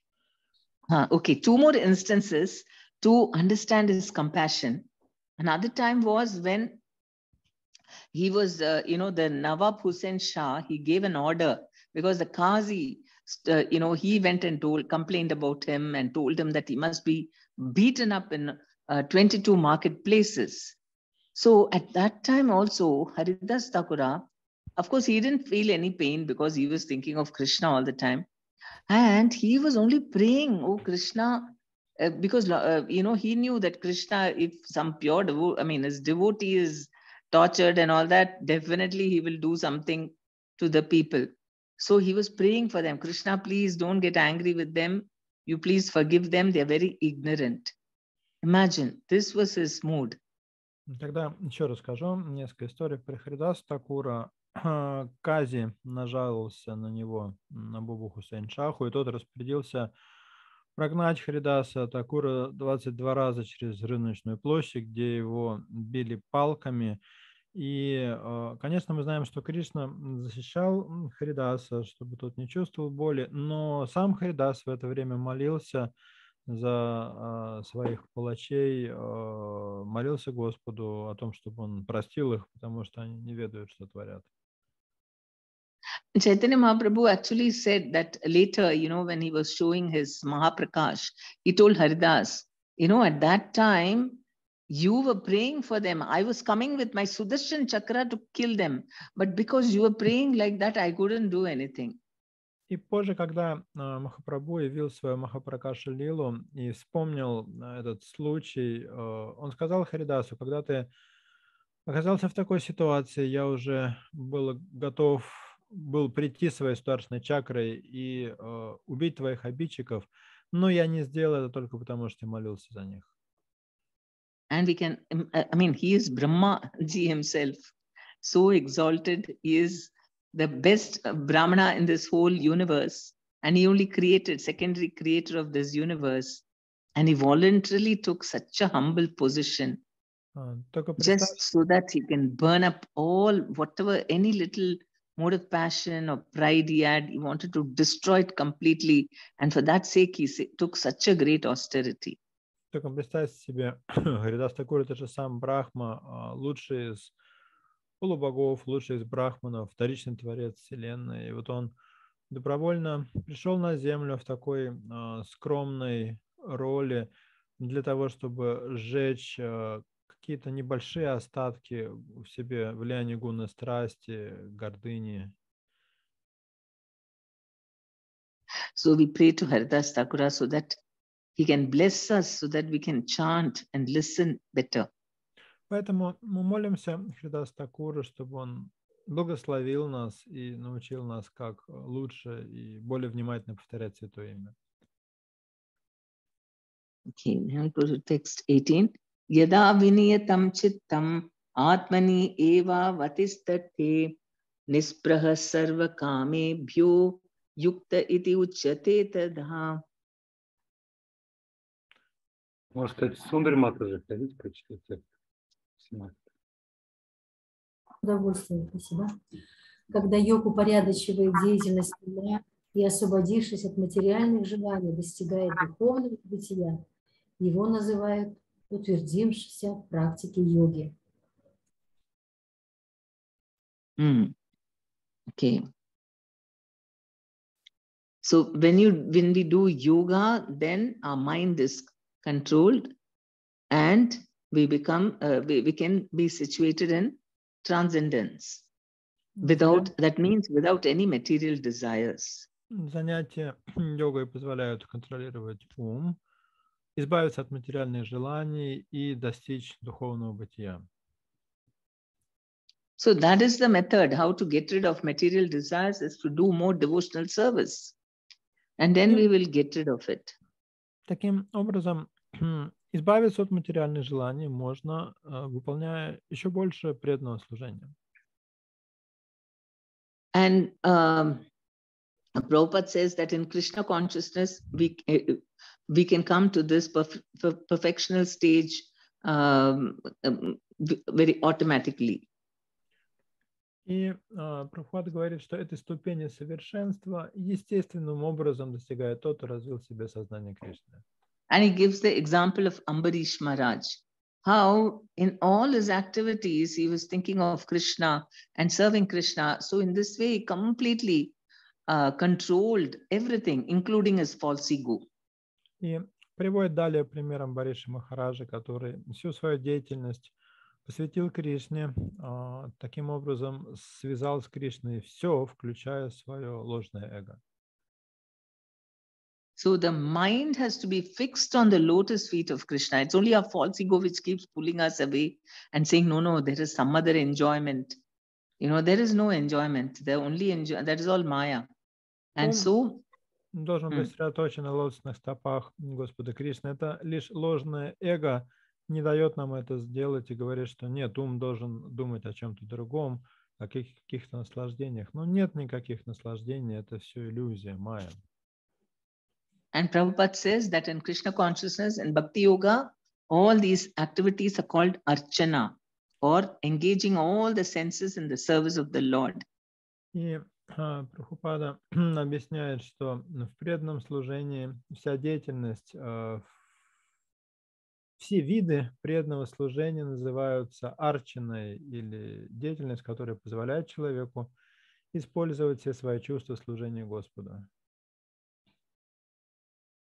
A: Okay, 2 more instances to understand his compassion. Another time was when he was, the Nawab Hussain Shah, he gave an order because the Qazi he went and complained about him and told him that he must be beaten up in 22 marketplaces. So at that time also, Haridas Thakura, of course, he didn't feel any pain because he was thinking of Krishna all the time. And he was only praying, oh Krishna, because, he knew that Krishna, if some pure his devotee is tortured and all that, definitely he will do something to the people. So he was praying for them. Krishna, please don't get angry with them. You please forgive them. They're very ignorant. Imagine, this was his mood.
B: Тогда еще расскажу несколько историй про Харидаса Такура. Кази нажаловался на него, на Бабу Хусейн Шаху, и тот распорядился прогнать Харидаса Такура 22 раза через рыночную площадь, где его били палками. И, конечно, мы знаем, что Кришна защищал Харидаса, чтобы тот не чувствовал боли, но сам Харидас в это время молился за своих палачей, молился Господу о том, чтобы он простил их, потому что они не ведают, что творят.
A: Chaitanya Mahaprabhu actually said that later, when he was showing his Mahaprakash, he told Haridas, at that time, you were praying for them. I was coming with my Sudarshan Chakra to kill them. But because you were praying like that, I couldn't do anything.
B: И позже, когда Махапрабху явил свою Махапракаша Лилу и вспомнил этот случай, он сказал Харидасу, когда ты оказался в такой ситуации, я уже был готов прийти своей сударшной чакрой и убить твоих обидчиков, но я не сделал это только потому, что я молился за них.
A: And he is Brahma ji himself, so exalted. He is the best Brahmana in this whole universe. And he only secondary creator of this universe. And he voluntarily took such a humble position just so that he can burn up any little mode of passion or pride he had. He wanted to destroy it completely. And for that sake, he took such a great austerity.
B: Только представьте себе, Харидас Такур — это же сам Брахма, лучший из полубогов, лучший из брахманов, вторичный творец Вселенной. И вот он добровольно пришел на землю в такой скромной роли для того, чтобы сжечь какие-то небольшие остатки в себе влияния гуна страсти, гордыни.
A: So we pray to Haridas Thakura so that he can bless us, so that we can chant and listen better.
B: Поэтому мы молимся Харидасу Такуру, чтобы он благословил нас и научил нас, как лучше и более внимательно повторять Святое Имя.
A: Okay, now go to text 18. Yada viniyatam chittam atmani eva vatistate nispraha sarva kame bhyo yukta iti uchyate tadha.
C: Может, кстати, Сундари Матаджи ходить, прочитать текст.
D: Удовольствие, спасибо. Когда йог упорядочивает деятельность ума и, освободившись от материальных желаний, достигает духовного бытия, его называют утвердившимся в практике йоги.
A: Okay. So when we do yoga, then our mind is controlled and we can be situated in transcendence. That means without any material desires.
B: Занятия йогой позволяют контролировать ум, избавиться от материальных желаний и достичь духовного бытия.
A: So that is the method. How to get rid of material desires is to do more devotional service. And then we will get rid of it.
B: Таким образом, избавиться от материальных желаний можно, выполняя еще больше преданного служения.
A: And Prabhupada says that in Krishna consciousness, we can come to this perfectional stage very automatically.
B: И Прабхупада говорит, что этой ступени совершенства естественным образом достигает тот, кто развил в себе сознание Кришны.
A: And he gives the example of Ambarish Maharaj, how in all his activities he was thinking of Krishna and serving Krishna. So in this way, he completely controlled everything, including his false ego.
B: И приводит далее примером Бариши Махараджа, который всю свою деятельность посвятил Кришне, таким образом связал с Кришной все, включая свое ложное эго.
A: So the mind has to be fixed on the lotus feet of Krishna. It's only our false ego which keeps pulling us away and saying, no, there is some other enjoyment. There is no enjoyment. The only that is all Maya. And so
B: должен быть сосредоточен на лотосных стопах Господа Кришны. Это лишь ложное эго не дает нам это сделать и говорит, что нет, ум должен думать о чем-то другом, о каких-то наслаждениях. Но нет никаких наслаждений, это все иллюзия, майя.
A: And Prabhupada says that in Krishna consciousness and Bhakti Yoga, all these activities are called archana, or engaging all the senses in the service of the Lord.
B: И Прабхупада объясняет, что в преданном служении вся деятельность, все виды преданного служения называются арчаной, или деятельность, которая позволяет человеку использовать все свои чувства в служении Господу.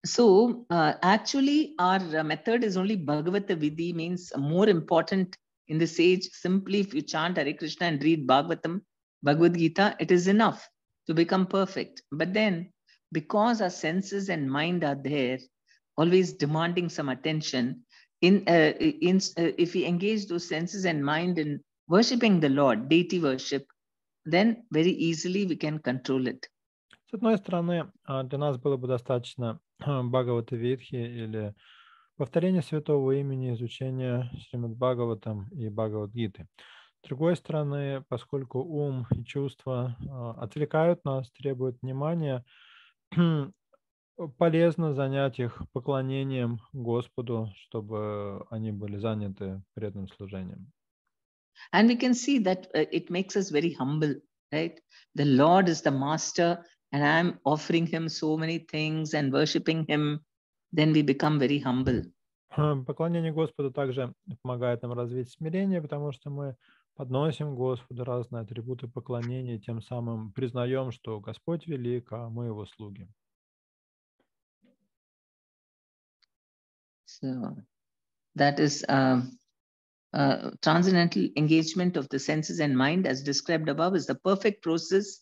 A: So actually our method is only Bhagavata Vidhi, means more important in this age. Simply if you chant Hare Krishna and read Bhagavatam, Bhagavad Gita, it is enough to become perfect. But then because our senses and mind are there, always demanding some attention, if we engage those senses and mind in worshipping the Lord, deity worship, then very easily we can control it.
B: С одной стороны, для нас было бы достаточно Бхагавата Видхи или повторения святого имени, изучения Шримад Бхагаватам и Бхагавад-гиты. С другой стороны, поскольку ум и чувства отвлекают нас, требуют внимания, полезно занять их поклонением Господу, чтобы они были заняты преданным служением.
A: And we can see that it makes us very humble, right? The Lord is the master, and I'm offering him so many things and worshiping him. Then we become very humble.
B: Поклонение Господу также помогает нам развить смирение, потому что мы подносим Господу разные атрибуты поклонения, тем самым признаем, что Господь велик, а мы его слуги.
A: So that is transcendental engagement of the senses and mind, as described above, is the perfect process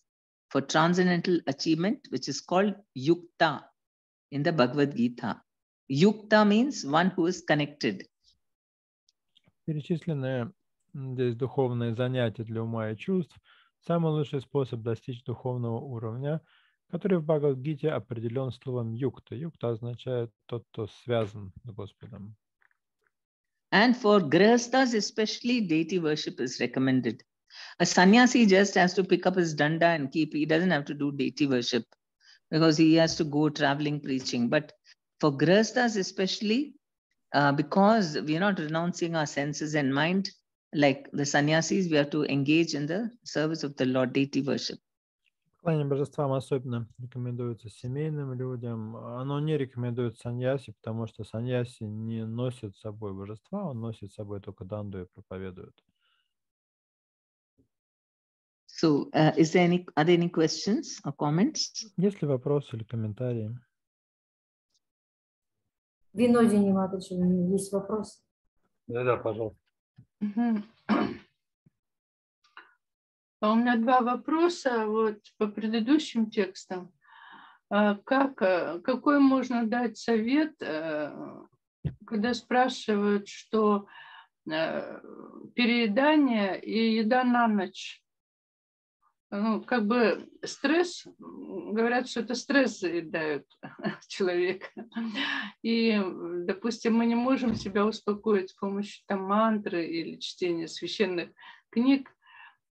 A: for transcendental achievement, which is called yukta in the Bhagavad Gita. Yukta means one who is connected.
B: Перечисленные здесь духовные занятия для ума и чувств – самый лучший способ достичь духовного уровня, который в Бхагавад-гите определен словом юкта. Юкта означает тот, кто связан с Господом.
A: And for grihasthas especially, deity worship is recommended. A sannyasi just has to pick up his danda and keep. He doesn't have to do deity worship because he has to go traveling preaching. But for grihasthas especially, because we are not renouncing our senses and mind, like the sannyasis, we have to engage in the service of the Lord, deity worship.
B: Поклонение божествам особенно рекомендуется семейным людям. Оно не рекомендует саньяси, потому что саньяси не носит с собой божества, он носит с собой только данду и проповедует.
A: So, are there any questions or comments?
B: Есть ли вопросы или комментарии?
D: Винодий Нематович, у меня есть вопрос.
C: Да, пожалуйста.
E: У меня два вопроса вот по предыдущим текстам. Какой можно дать совет, когда спрашивают, что переедание и еда на ночь? Ну, как бы стресс, говорят, что это стресс заедает человека. И, допустим, мы не можем себя успокоить с помощью там мантры или чтения священных книг.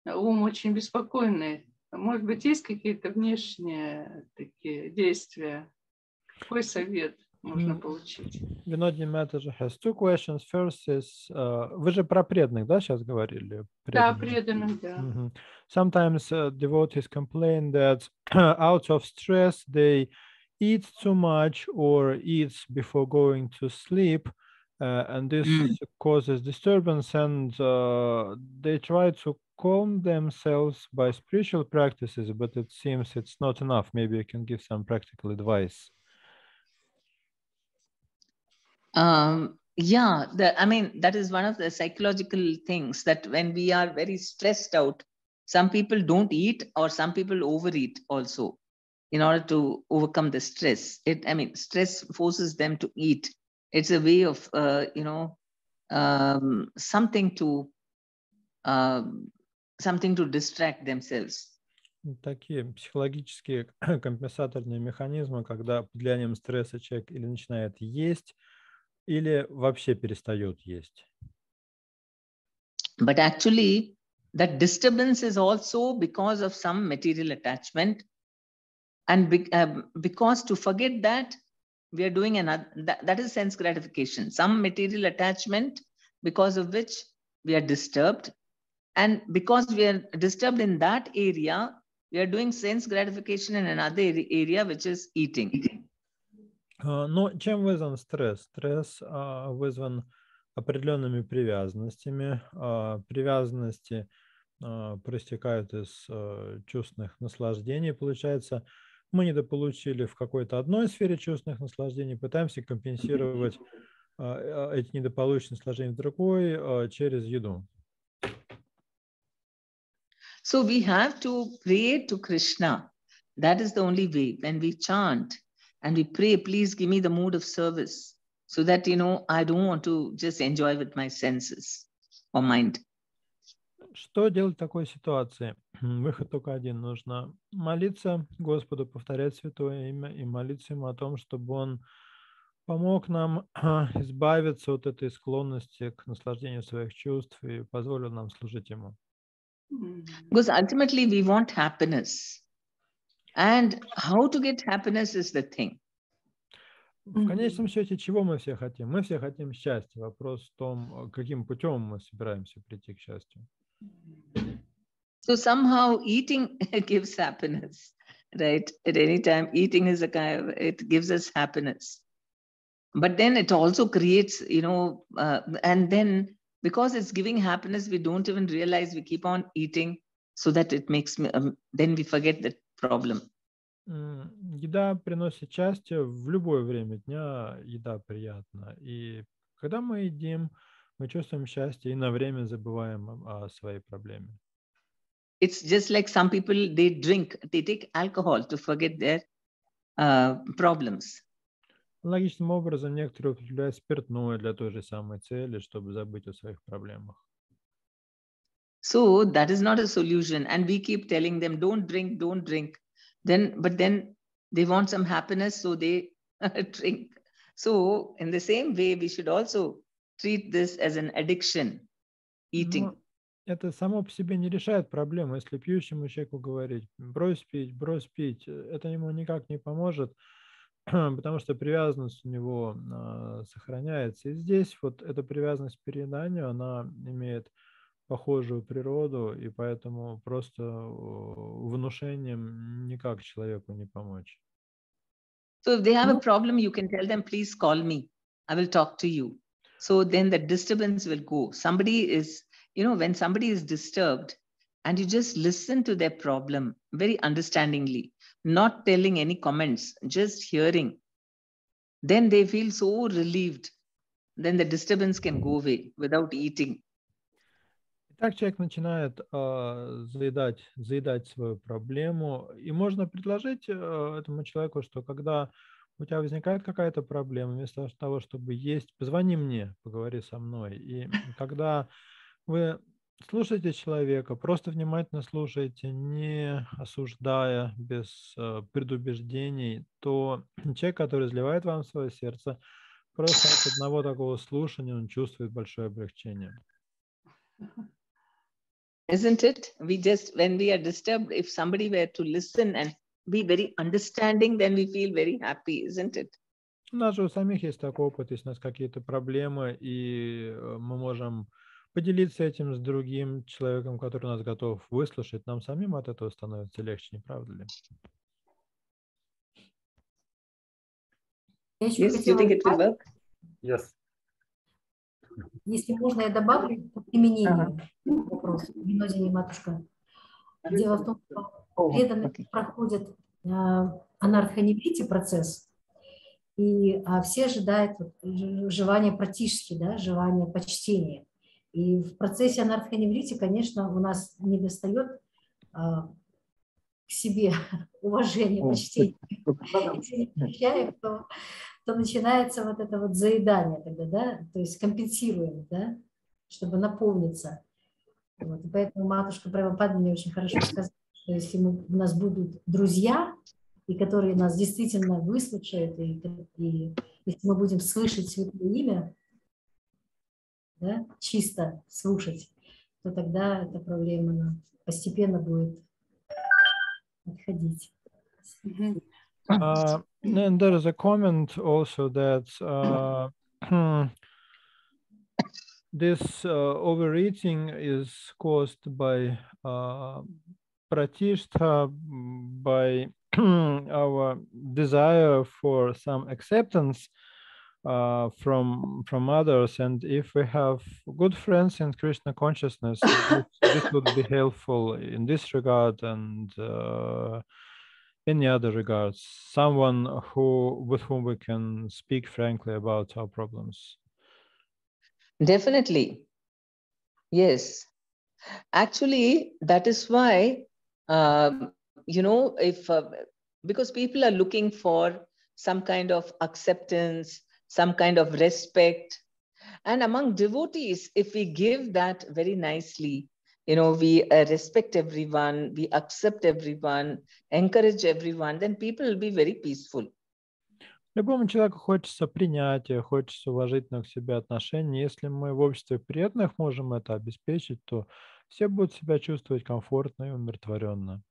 E: Ум очень беспокойный. Может быть, есть какие-то внешние такие действия? Какой совет можно получить?
B: Винодий Нематович has two questions. First is, вы же про преданных, да, сейчас говорили?
E: Да, преданных, да.
B: Sometimes devotees complain that out of stress they eat too much or eat before going to sleep, and this causes disturbance, and they try to calm themselves by spiritual practices, but it seems it's not enough. Maybe you can give some practical advice.
A: Yeah, I mean, that is one of the psychological things, that when we are very stressed out, some people don't eat, or some people overeat also in order to overcome the stress. I mean, stress forces them to eat. It's a way of, something to distract themselves.
B: Такие психологические компенсаторные механизмы, когда под влиянием стресса человек или начинает есть, или вообще перестает есть.
A: But actually, that disturbance is also because of some material attachment, and because to forget that, we are doing another, that is sense gratification, some material attachment because of which we are disturbed, and because we are disturbed in that area, we are doing sense gratification in another area, which is eating.
B: Но чем вызван стресс? Стресс вызван определенными привязанностями. Привязанности проистекают из чувственных наслаждений. Получается, мы недополучили в какой-то одной сфере чувственных наслаждений, пытаемся компенсировать эти недополученные наслаждения в другой через еду.
A: So we have to pray to Krishna. That is the only way. When we chant and we pray, please give me the mood of service, so that, I don't want to just enjoy with my senses or mind.
B: Что делать в такой ситуации? Выход только один. Нужно молиться Господу, повторять Святое Имя и молиться Ему о том, чтобы Он помог нам избавиться от этой склонности к наслаждению своих чувств и позволил нам служить Ему.
A: Because ultimately we want happiness. And how to get happiness is the thing.
B: В конечном счете, чего мы все хотим? Мы все хотим счастья. Вопрос в том, каким путем мы собираемся прийти к счастью.
A: So somehow eating gives happiness, right? At any time, eating is it gives us happiness. But then it also creates, and then because it's giving happiness, we don't even realize, we keep on eating, so that it makes me, then we forget the problem.
B: Еда приносит счастье в любое время дня, еда приятна. И когда мы едим, мы чувствуем счастье и на время забываем о своей проблеме.
A: It's just like some people, they take alcohol to forget their problems.
B: Логичным образом некоторые употребляют спиртное для той же самой цели, чтобы забыть о своих проблемах.
A: So that is not a solution. And we keep telling them, don't drink, don't drink. But then they want some happiness, so they drink. So in the same way, we should also treat this as an addiction, eating.
B: Но это само по себе не решает проблему. Если пьющему человеку говорить, брось пить, это ему никак не поможет, потому что привязанность у него сохраняется. И здесь вот эта привязанность к перееданию, она имеет похожую природу, и поэтому просто внушением никак человеку не помочь.
A: So if they have a problem, you can tell them, please call me. I will talk to you. So then the disturbance will go. Somebody is, when somebody is disturbed and you just listen to their problem very understandingly, not telling any comments, just hearing, then they feel so relieved. Then the disturbance can go away without eating.
B: Так человек начинает заедать свою проблему, и можно предложить этому человеку, что когда у тебя возникает какая-то проблема, вместо того, чтобы есть, позвони мне, поговори со мной. И когда вы слушаете человека, просто внимательно слушаете, не осуждая, без предубеждений, то человек, который изливает вам свое сердце, просто от одного такого слушания он чувствует большое облегчение.
A: Isn't it? When we are disturbed, if somebody were to listen and be very understanding, then we feel very happy, isn't it?
B: У нас же у самих есть такой опыт, если у нас какие-то проблемы, и мы можем поделиться этим с другим человеком, который нас готов выслушать, нам самим от этого становится легче, не правда ли?
A: Yes, do you think it will work?
C: Yes.
D: если можно, я добавлю по применению вопрос. Винодине, матушка. Дело в том, что преданные проходят анархоневрити процесс, и все ожидают желания практически, да, желания почтения. И в процессе анархоневрити, конечно, у нас не достает к себе уважения, почтения. Если не прощаем, то начинается вот это вот заедание тогда, да, то есть компенсируем, да, чтобы наполниться. Вот. И поэтому матушка Према Падмини очень хорошо сказала, что если у нас будут друзья, и которые нас действительно выслушают, и если мы будем слышать святое имя, да, чисто слушать, то тогда эта проблема постепенно будет отходить.
B: And there is a comment also that this overeating is caused by pratishta, by our desire for some acceptance from others, and if we have good friends in Krishna consciousness, this would be helpful in this regard and any other regards. Someone with whom we can speak frankly about our problems.
A: Definitely. Yes. Actually, that is why, if because people are looking for some kind of acceptance, some kind of respect. And among devotees, if we give that very nicely, we respect everyone, we accept everyone, encourage everyone, then people will be very peaceful.
B: Любому человеку хочется принятия, хочется уважительных к себе отношений. Если мы в обществе преданных можем это обеспечить, то все будут себя чувствовать комфортно и умиротворенно.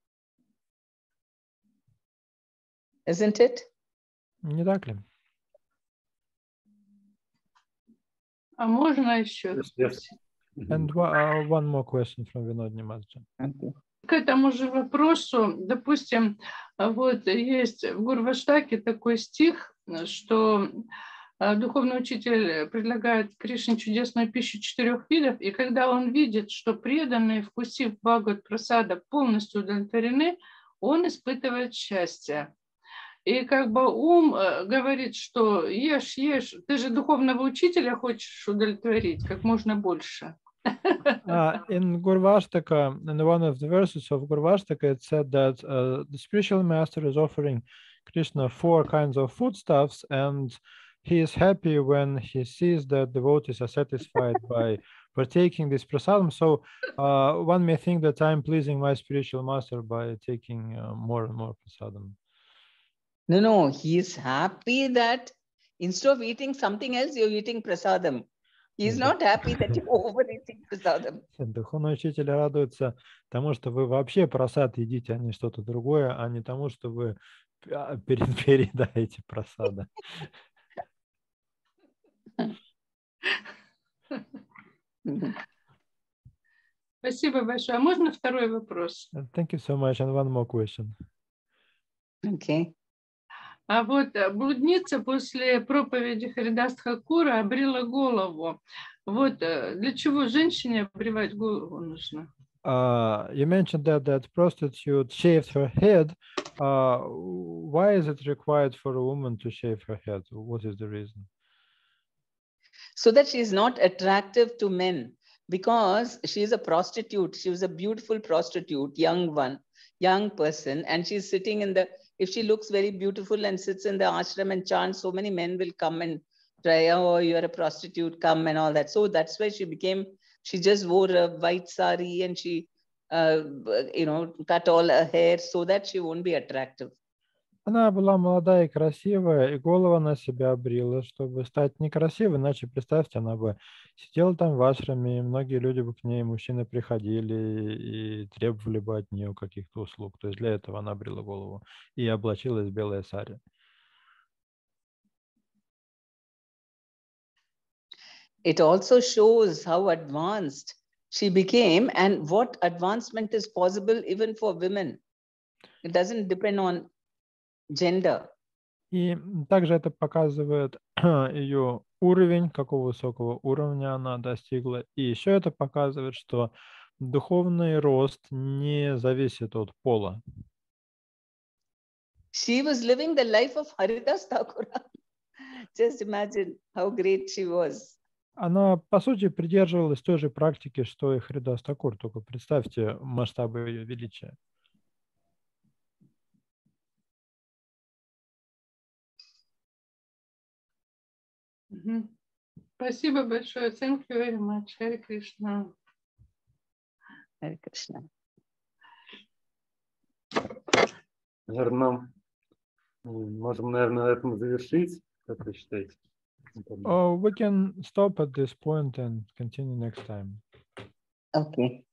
A: Isn't it?
B: Не так ли?
E: А можно еще?
B: And one more question from Vinodini Master.
E: К этому же вопросу, допустим, вот есть в Гурваштаке такой стих, что духовный учитель предлагает Кришне чудесную пищу 4 видов, и когда он видит, что преданные, вкусив Бхагават Прасада, полностью удовлетворены, он испытывает счастье. И как бы ум говорит, что ешь, ешь, ты же духовного учителя хочешь удовлетворить как можно больше.
B: In Gurvashtaka, in one of the verses of Gurvashtaka, it said that the spiritual master is offering Krishna 4 kinds of foodstuffs, and he is happy when he sees that devotees are satisfied by partaking this prasadam. So one may think that I'm pleasing my spiritual master by taking more and more prasadam.
A: No, he is happy that instead of eating something else, you're eating prasadam. He is not happy that you're overeating prasadam.
B: Духовный учитель радуется тому, что вы вообще прасад едите, а не что-то другое, а не тому, что вы переедаете прасада.
E: Спасибо большое. А можно второй вопрос?
B: Thank you so much. And one more question.
A: Okay.
E: А вот блудница после проповеди Харидас Тхакура обрила голову. Вот для чего женщине обревать голову нужно?
B: You mentioned that prostitute shaved her head. Why is it required for a woman to shave her head? What is the reason?
A: So that she is not attractive to men, because she is a prostitute. She was a beautiful prostitute, young person, and she's sitting in the, if she looks very beautiful and sits in the ashram and chants, so many men will come and try, oh, you're a prostitute, come and all that. So that's why she just wore a white sari and she, cut all her hair so that she won't be attractive.
B: Она была молодая и красивая, и голову на себя обрила, чтобы стать некрасивой, иначе, представьте, она бы сидела там в ашраме, и многие люди бы к ней, мужчины, приходили и требовали бы от нее каких-то услуг. То есть для этого она обрила голову и облачилась в белое сари.
A: It also shows how advanced she became and what advancement is possible even for women. It doesn't depend on gender.
B: И также это показывает ее уровень, какого высокого уровня она достигла. И еще это показывает, что духовный рост не зависит от пола.
A: She was living the life of Haridas Thakur. Just imagine how great she was.
B: Она, по сути, придерживалась той же практики, что и Харидас Такур, только представьте масштабы ее величия.
E: Спасибо большое. Thank you very much. Харе Кришна.
A: Hare Krishna.
C: Наверное, можем, наверное, на этом завершить. Как вы считаете?
B: We can stop at this point and continue next time.
A: Okay.